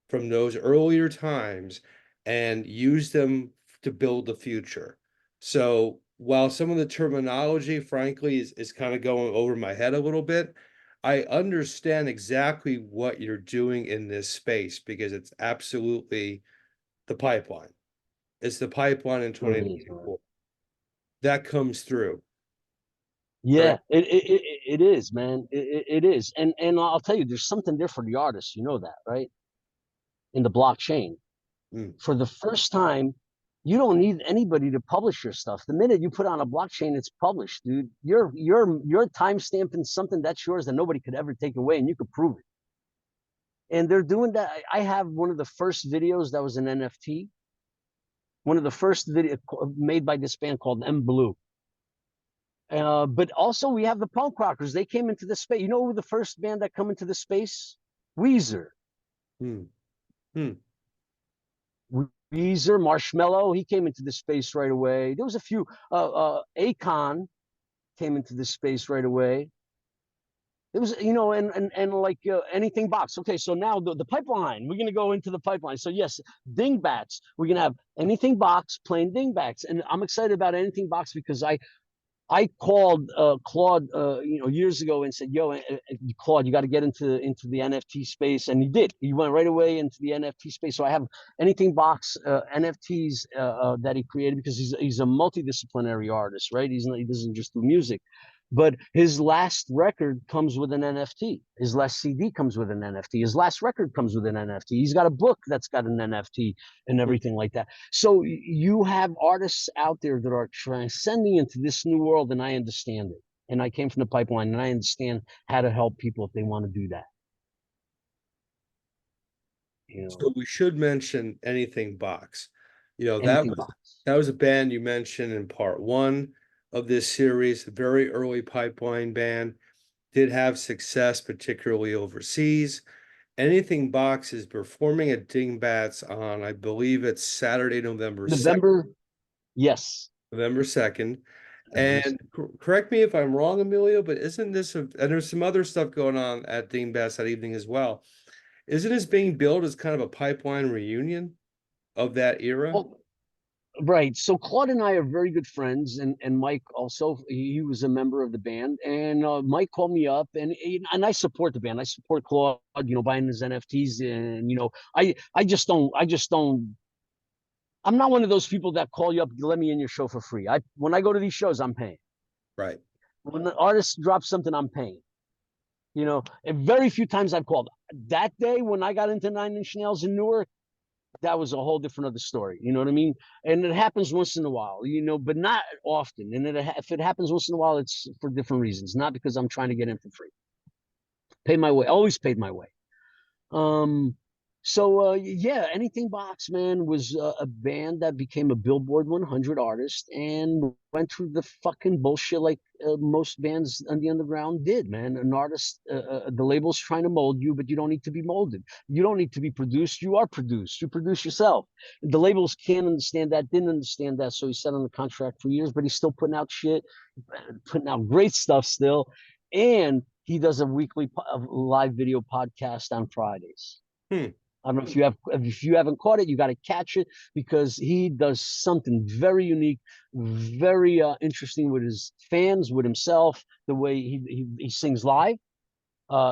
from those earlier times and use them to build the future. So while some of the terminology, frankly, is kind of going over my head a little bit, I understand exactly what you're doing in this space because it's absolutely the pipeline. It's the pipeline in Really is, man. 2024. That comes through, Yeah, correct? it is, man. It is, and I'll tell you, there's something there for the artists. You know that, right? In the blockchain, Mm, for the first time, you don't need anybody to publish your stuff. The minute you put on a blockchain, it's published, dude. You're time stamping something that's yours that nobody could ever take away, and you could prove it. And they're doing that. I have one of the first videos that was an NFT. One of the first video made by this band called M Blue. But also we have the punk rockers. They came into the space. You know who the first band that come into the space? Weezer. mm, mm. Weezer, Marshmello. He came into the space right away. There was a few. Akon came into the space right away. It was, and like anything box. Okay, so now the pipeline. We're gonna go into the pipeline. So yes, dingbats. We're gonna have anything box playing dingbats, and I'm excited about anything box because I called Claude, years ago and said, "Yo, Claude, you got to get into the NFT space," and he did. He went right away into the NFT space. So I have anything box NFTs that he created because he's a multidisciplinary artist, right? He doesn't just do music, but his last record comes with an NFT. His last CD comes with an NFT. His last record comes with an NFT. He's got a book that's got an NFT and everything like that. So you have artists out there that are transcending into this new world, and I understand it. And I came from the pipeline, and I understand how to help people if they want to do that. You know, So we should mention Anything Box. That anything was box. that was a band you mentioned in part one of this series, a very early pipeline band, did have success, particularly overseas. Anything Box is performing at Dingbats on, I believe it's Saturday, November 2nd, November, yes. November 2nd. November And correct me if I'm wrong, Emilio, but isn't this and there's some other stuff going on at Dingbats that evening as well. Isn't this being billed as kind of a pipeline reunion of that era? Oh, right. So Claude and I are very good friends, and Mike also. He was a member of the band, and Mike called me up, and I support the band. I support Claude, buying his NFTs, and I just don't. I'm not one of those people that call you up, let me in your show for free. When I go to these shows, I'm paying. Right. When the artist drops something, I'm paying. And very few times I've called. That day when I got into Nine Inch Nails in Newark, that was a whole different other story. You know what I mean? And it happens once in a while, but not often. And if it happens once in a while, it's for different reasons, not because I'm trying to get in for free. Pay my way, always paid my way. Um, so yeah, Anything Box, man, was a band that became a Billboard 100 artist and went through the fucking bullshit like most bands on the underground did, man. An artist, the label's trying to mold you, but you don't need to be molded. You don't need to be produced. You are produced. You produce yourself. The labels can't understand that, didn't understand that, so he sat on the contract for years, but he's still putting out shit, putting out great stuff still, and he does a weekly live video podcast on Fridays. Hmm. I don't know if you haven't caught it, you got to catch it because he does something very unique, very interesting with his fans, with himself, the way he sings live.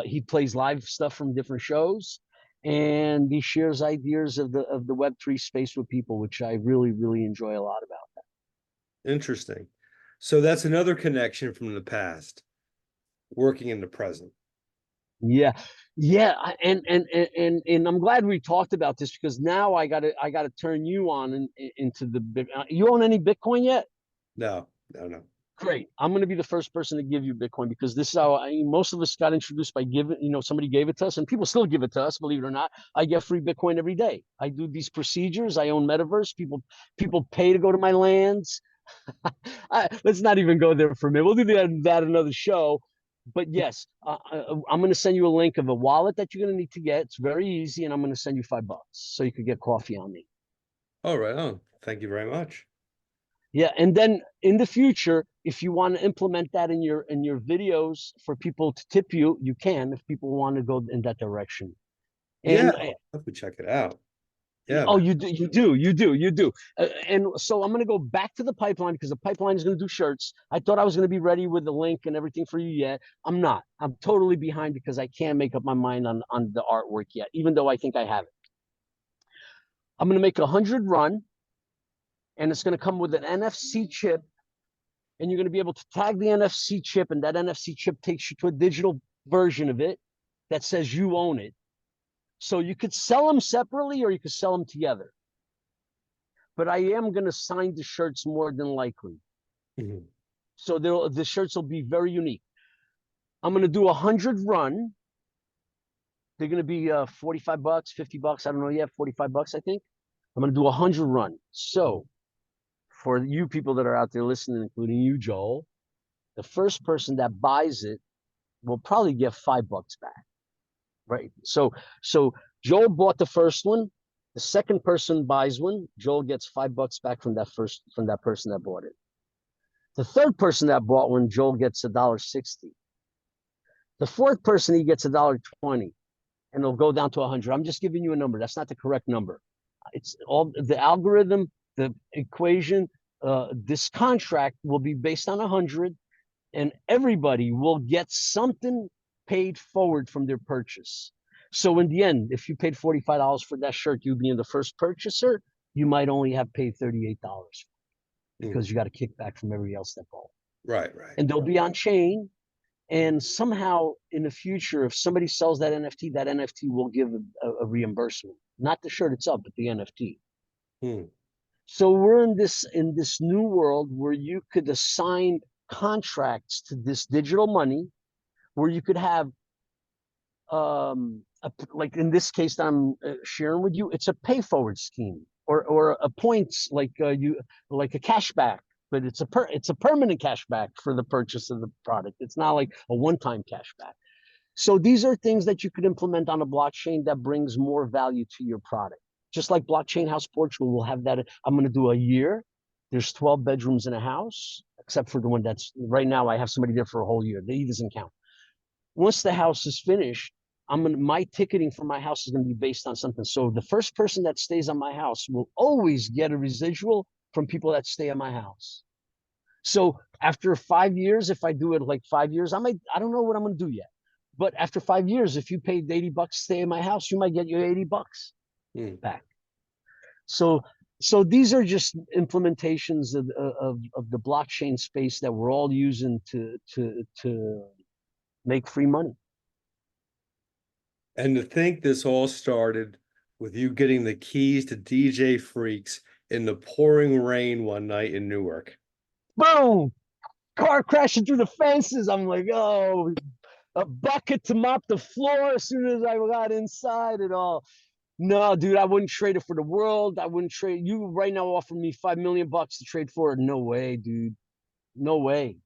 He plays live stuff from different shows, and he shares ideas of the Web3 space with people, which I really really enjoy a lot about. Interesting. So that's another connection from the past, working in the present. Yeah, yeah, and I'm glad we talked about this because now I gotta turn you on into the big. You own any Bitcoin yet? No, no, no. Great. I'm going to be the first person to give you Bitcoin because this is how most of us got introduced by giving, somebody gave it to us and people still give it to us, believe it or not. I get free Bitcoin every day. I do these procedures. I own Metaverse. People pay to go to my lands. Let's not even go there for a minute. We'll do that another show. But yes, I'm going to send you a link of a wallet that you're going to need to get. It's very easy. And I'm going to send you $5 so you could get coffee on me. All right. Oh, thank you very much. Yeah, and then in the future, if you want to implement that in your videos for people to tip you, you can if people want to go in that direction. Yeah, And I'll definitely check it out. Yeah, oh, man. you do. And so I'm going to go back to the pipeline because the pipeline is going to do shirts. I thought I was going to be ready with the link and everything for you yet. I'm not. I'm totally behind because I can't make up my mind on the artwork yet, even though I think I have it. I'm going to make 100 run, and it's going to come with an NFC chip, and you're going to be able to tag the NFC chip, and that NFC chip takes you to a digital version of it that says you own it. So you could sell them separately or you could sell them together. But I am going to sign the shirts more than likely. Mhm. So the shirts will be very unique. I'm going to do 100 run. They're going to be $45, $50. I don't know yet. $45, I think. I'm going to do 100 run. So for you people that are out there listening, including you, Joel, the first person that buys it will probably get $5 back. Right. So Joel bought the first one. The second person buys one. Joel gets $5 back from that person that bought it. The third person that bought one, Joel gets $1.60. The fourth person, he gets $1.20, and it'll go down to 100. I'm just giving you a number. That's not the correct number. It's all the algorithm, the equation. This contract will be based on 100, and everybody will get something paid forward from their purchase. So in the end, if you paid $45 for that shirt, you being the first purchaser, you might only have paid $38 Mhm. because you got a kickback from everybody else that bought. Right, right. And they'll be on chain. And somehow in the future, if somebody sells that NFT will give a reimbursement. Not the shirt itself, but the NFT. Hmm. So we're in this new world where you could assign contracts to this digital money, where you could have like in this case that I'm sharing with you, it's a pay forward scheme or a points like a cashback, but it's a permanent cashback for the purchase of the product. It's not like a one-time cashback. So these are things that you could implement on a blockchain that brings more value to your product. Just like Blockchain House Portugal will have that. I'm going to do a year. There's 12 bedrooms in a house, except for the one that's right now. I have somebody there for a whole year. He doesn't count. Once the house is finished, my ticketing for my house is going to be based on something. So the first person that stays on my house will always get a residual from people that stay at my house. So after 5 years, if I do it like 5 years, I don't know what I'm going to do yet. But after 5 years, if you paid $80 to stay in my house, you might get your $80 Hmm. back. So these are just implementations of the blockchain space that we're all using to make free money. And to think this all started with you getting the keys to DJ Freaks in the pouring rain one night in Newark. Boom! Car crashing through the fences. I'm like, oh, a bucket to mop the floor as soon as I got inside and all. No, dude, I wouldn't trade it for the world. I wouldn't trade you right now. Offer me $5 million to trade for it. No way, dude. No way.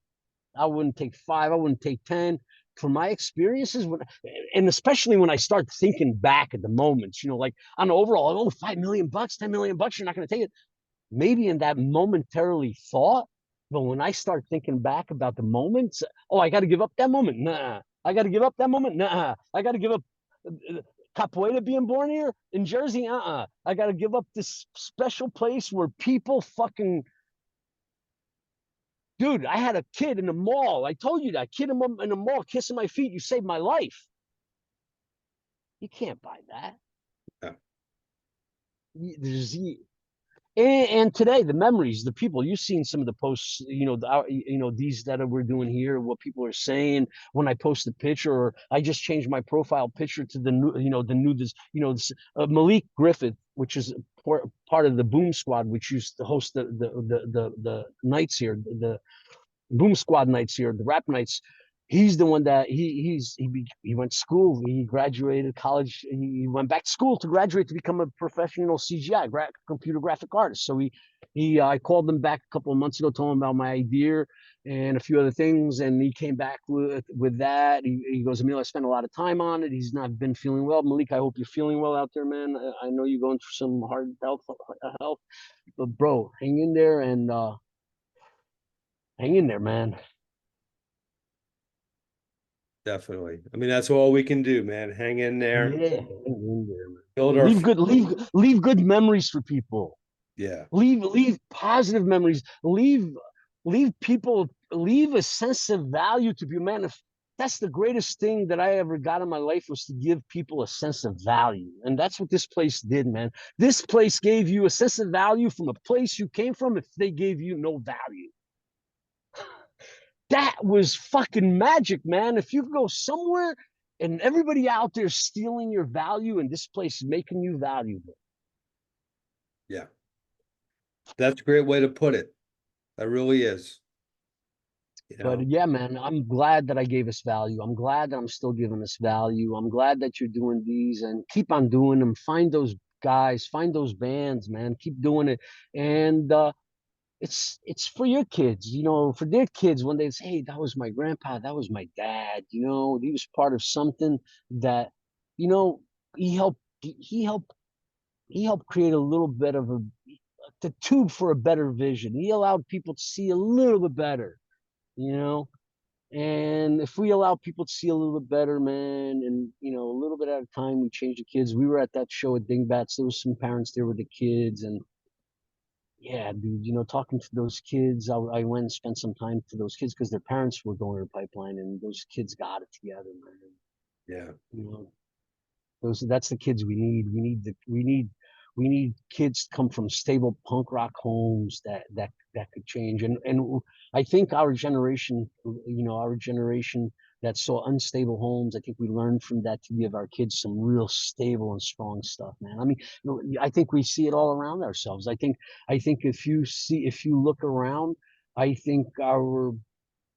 I wouldn't take five. I wouldn't take 10. From my experiences, and especially when I start thinking back at the moments, like on the overall, oh, $5 million, $10 million, you're not going to take it. Maybe in that momentarily thought, but when I start thinking back about the moments, oh, I got to give up that moment. Nah, I got to give up that moment. Nah, I got to give up Capoeira being born here in Jersey. I got to give up this special place where people fucking. Dude, I had a kid in the mall. I told you that kid in the mall kissing my feet. You saved my life. You can't buy that. Yeah. There's and today the memories, the people, you've seen some of the posts, these that we're doing here, what people are saying when I post a picture, or I just changed my profile picture to the new, Malik Griffith, which is part of the Boom Squad, which used to host the nights here, Boom Squad nights here, the rap nights. He's the one that he went to school. He graduated college. He went back to school to graduate to become a professional CGI computer graphic artist. So he I called him back a couple of months ago, told him about my idea and a few other things, and he came back with that. He goes, Emil, I spent a lot of time on it. He's not been feeling well. Malik, I hope you're feeling well out there, man. I know you're going through some hard health, but bro, hang in there and hang in there, man. Definitely. I mean, that's all we can do, man. Hang in there, Yeah, hang in there, man. build our, Leave good memories for people. yeah, Leave positive memories. Leave people, leave a sense of value to people. Man, if that's the greatest thing that I ever got in my life, was to give people a sense of value. And that's what this place did, man. This place gave you a sense of value from a place you came from if they gave you no value. That was fucking magic, man. If you go somewhere and everybody out there stealing your value, and this place is making you valuable. yeah. That's a great way to put it. That really is. You But know, yeah, man, I'm glad that I gave us value. I'm glad that I'm still giving us value. I'm glad that you're doing these and keep on doing them. Find those guys, find those bands, man. Keep doing it. And it's for your kids, for their kids when they say, hey, that was my grandpa, that was my dad, he was part of something that, you know, he helped he helped create a little bit of the tube for a better vision. He allowed people to see a little bit better, you know. And if we allow people to see a little bit better, man, and a little bit at a time, we change the kids. We were at that show at Dingbats. There was some parents there with the kids, and yeah, dude, talking to those kids, I went and spent some time to those kids because their parents were going to the pipeline, and those kids got it together, man. yeah. You know, that's the kids we need. We need kids to come from stable punk rock homes that could change. And I think our generation that saw unstable homes, I think we learned from that to give our kids some real stable and strong stuff, man. I mean, I think we see it all around ourselves. I think if you look around, I think our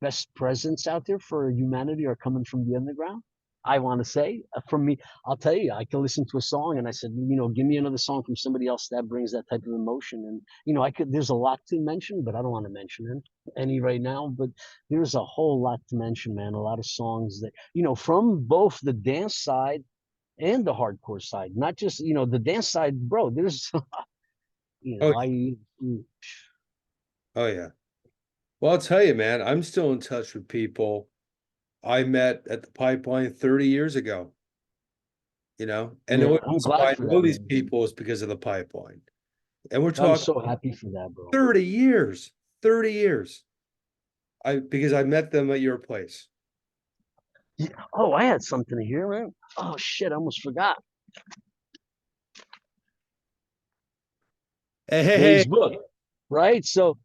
best presence out there for humanity are coming from the underground. I want to say, from me, I'll tell you, I can listen to a song and I said, give me another song from somebody else that brings that type of emotion. And, there's a lot to mention, but I don't want to mention any right now. But there's a whole lot to mention, man. A lot of songs that, from both the dance side and the hardcore side, not just, the dance side, bro. There's, Oh, I, oh yeah. Well, I'll tell you, man, I'm still in touch with people I met at the pipeline 30 years ago, and the yeah, only I'm reason glad why I for know that, these man. people is because of the pipeline. And we're I'm talking so happy for that, bro. 30 years, 30 years. Because I met them at your place. Yeah. Oh, I had something here, man. Oh shit, I almost forgot. Hey, hey, hey. Dave's book, right? So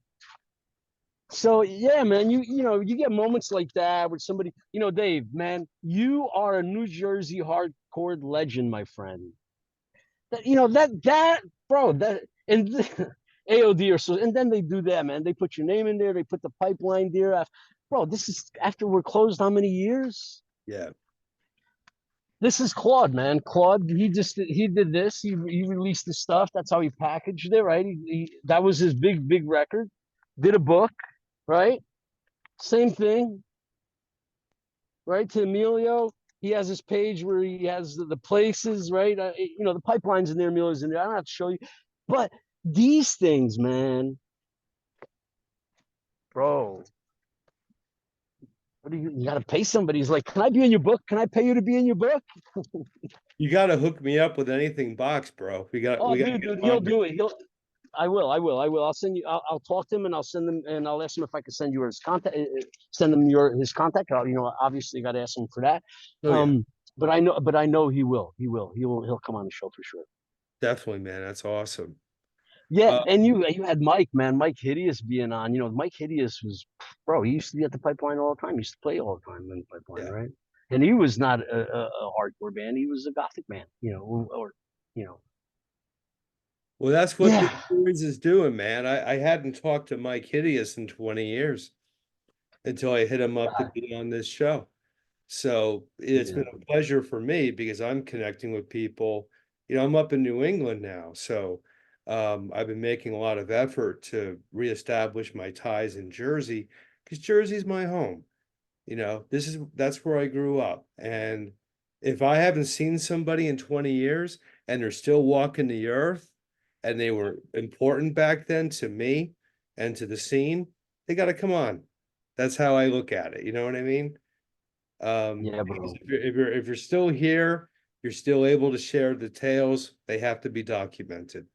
yeah, man. You get moments like that with somebody. Dave, man, you are a New Jersey hardcore legend, my friend. That bro. That and AOD or so, and then they do that, man. They put your name in there. They put the pipeline there. Bro, this is after we're closed. How many years? Yeah. This is Claude, man. Claude, he did this. He released the stuff. That's how he packaged it, right? That was his big record. Did a book, right? Same thing, right? To Emilio, he has his page where he has the places, right? The pipelines in there, Emilio's in there. I don't have to show you, but these things, man, bro. What do you got to pay somebody? He's like, can I be in your book? Can I pay you to be in your book? You got to hook me up with anything box, bro. Oh, We got to dude, get dude, on he'll here. do it. I will. I'll send you. I'll talk to him and I'll send him and I'll ask him if I can send you his contact. Send him his contact. Obviously, got to ask him for that. Oh yeah, Um, but I know he will. He'll come on the show for sure. definitely, man. That's awesome. Yeah, Uh, and you had Mike, man. Mike Hideous being on. Mike Hideous was, bro. He used to be at the Pipeline all the time. He used to play all the time in the Pipeline, yeah. right? And he was not a hardcore band. He was a gothic band. Or you know. Well, that's what this Yeah. series is doing, man. I hadn't talked to Mike Hideous in 20 years. until I hit him up to be on this show. So it's Yeah. been a pleasure for me because I'm connecting with people. I'm up in New England now, so I've been making a lot of effort to reestablish my ties in Jersey because Jersey's my home. That's where I grew up. And if I haven't seen somebody in 20 years and they're still walking the earth and they were important back then to me and to the scene, they got to come on. That's how I look at it. You know what I mean? Yeah, Because bro. if you're still here, you're still able to share the tales. They have to be documented.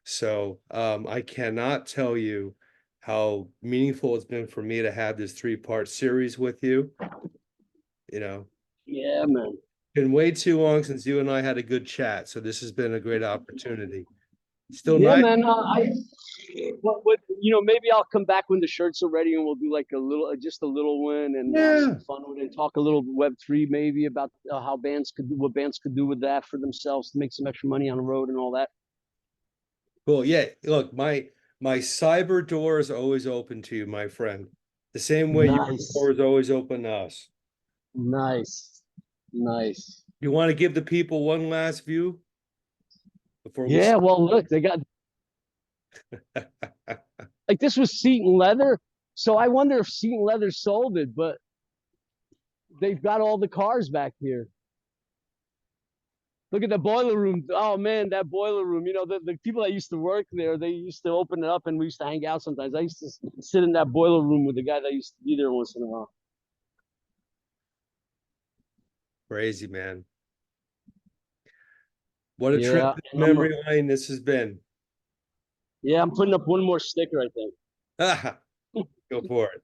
So I cannot tell you how meaningful it's been for me to have this 3-part series with you. You know, Yeah, man. been way too long since you and I had a good chat, so this has been a great opportunity. Still Yeah, nice? man. What, maybe I'll come back when the shirts are ready, and we'll do like just a little one, and have some Yeah. fun with it, and talk a little Web3 maybe about how what bands could do with that for themselves to make some extra money on the road and all that. Cool. Yeah. Look, my cyber door is always open to you, my friend. The same way your Nice, door is always open to us. nice, nice. You want to give the people one last view before we Yeah, well, look, they got like this was Seton Leather, so I wonder if Seton Leather sold it, but they've got all the cars back here. Look at the boiler room. Oh man, that boiler room. The people that used to work there, they used to open it up and we used to hang out sometimes. I used to sit in that boiler room with the guy that used to be there once in a while. Crazy, man. What a trip Yeah, to and memory lane this has been. I'm putting up one more sticker, I think. Go for it.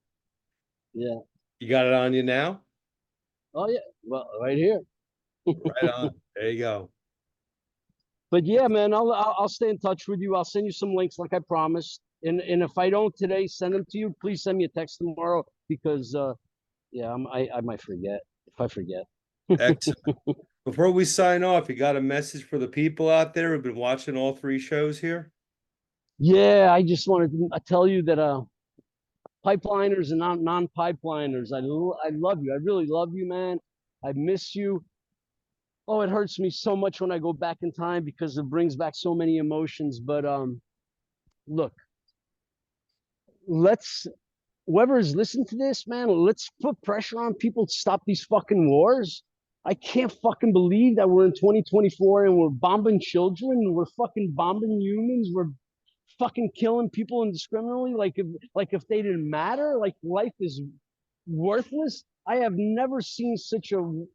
Yeah. You got it on you now? Oh yeah. Well, right here. Right on. There you go. But yeah, man, I'll stay in touch with you. I'll send you some links like I promised. And if I don't today send them to you, please send me a text tomorrow because yeah, I might forget if I forget. Excellent. Before we sign off, you got a message for the people out there who've been watching all 3 shows here? Yeah, I just wanted to tell you that pipeliners and non-pipeliners, I love you. I really love you, man. I miss you. Oh, it hurts me so much when I go back in time because it brings back so many emotions. But look, let's whoever is listening to this, man, let's put pressure on people to stop these fucking wars. I can't fucking believe that we're in 2024 and we're bombing children, we're fucking bombing humans, we're fucking killing people indiscriminately, like if they didn't matter, like life is worthless. I have never seen such an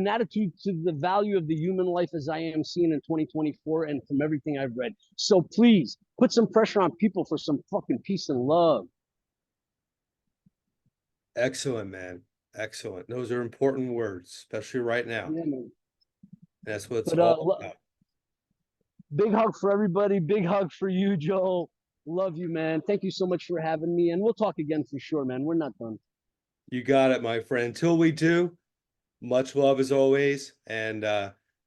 attitude to the value of the human life as I am seeing in 2024 and from everything I've read. So please put some pressure on people for some fucking peace and love. Excellent, man. Excellent. Those are important words, especially right now. Yeah, man. That's what it's But all about. big hug for everybody. Big hug for you, Joel. Love you, man. Thank you so much for having me. And we'll talk again for sure, man. We're not done. You got it, my friend. Until we do, much love as always, and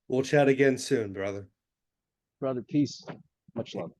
we'll chat again soon, brother. Brother, peace. Much love.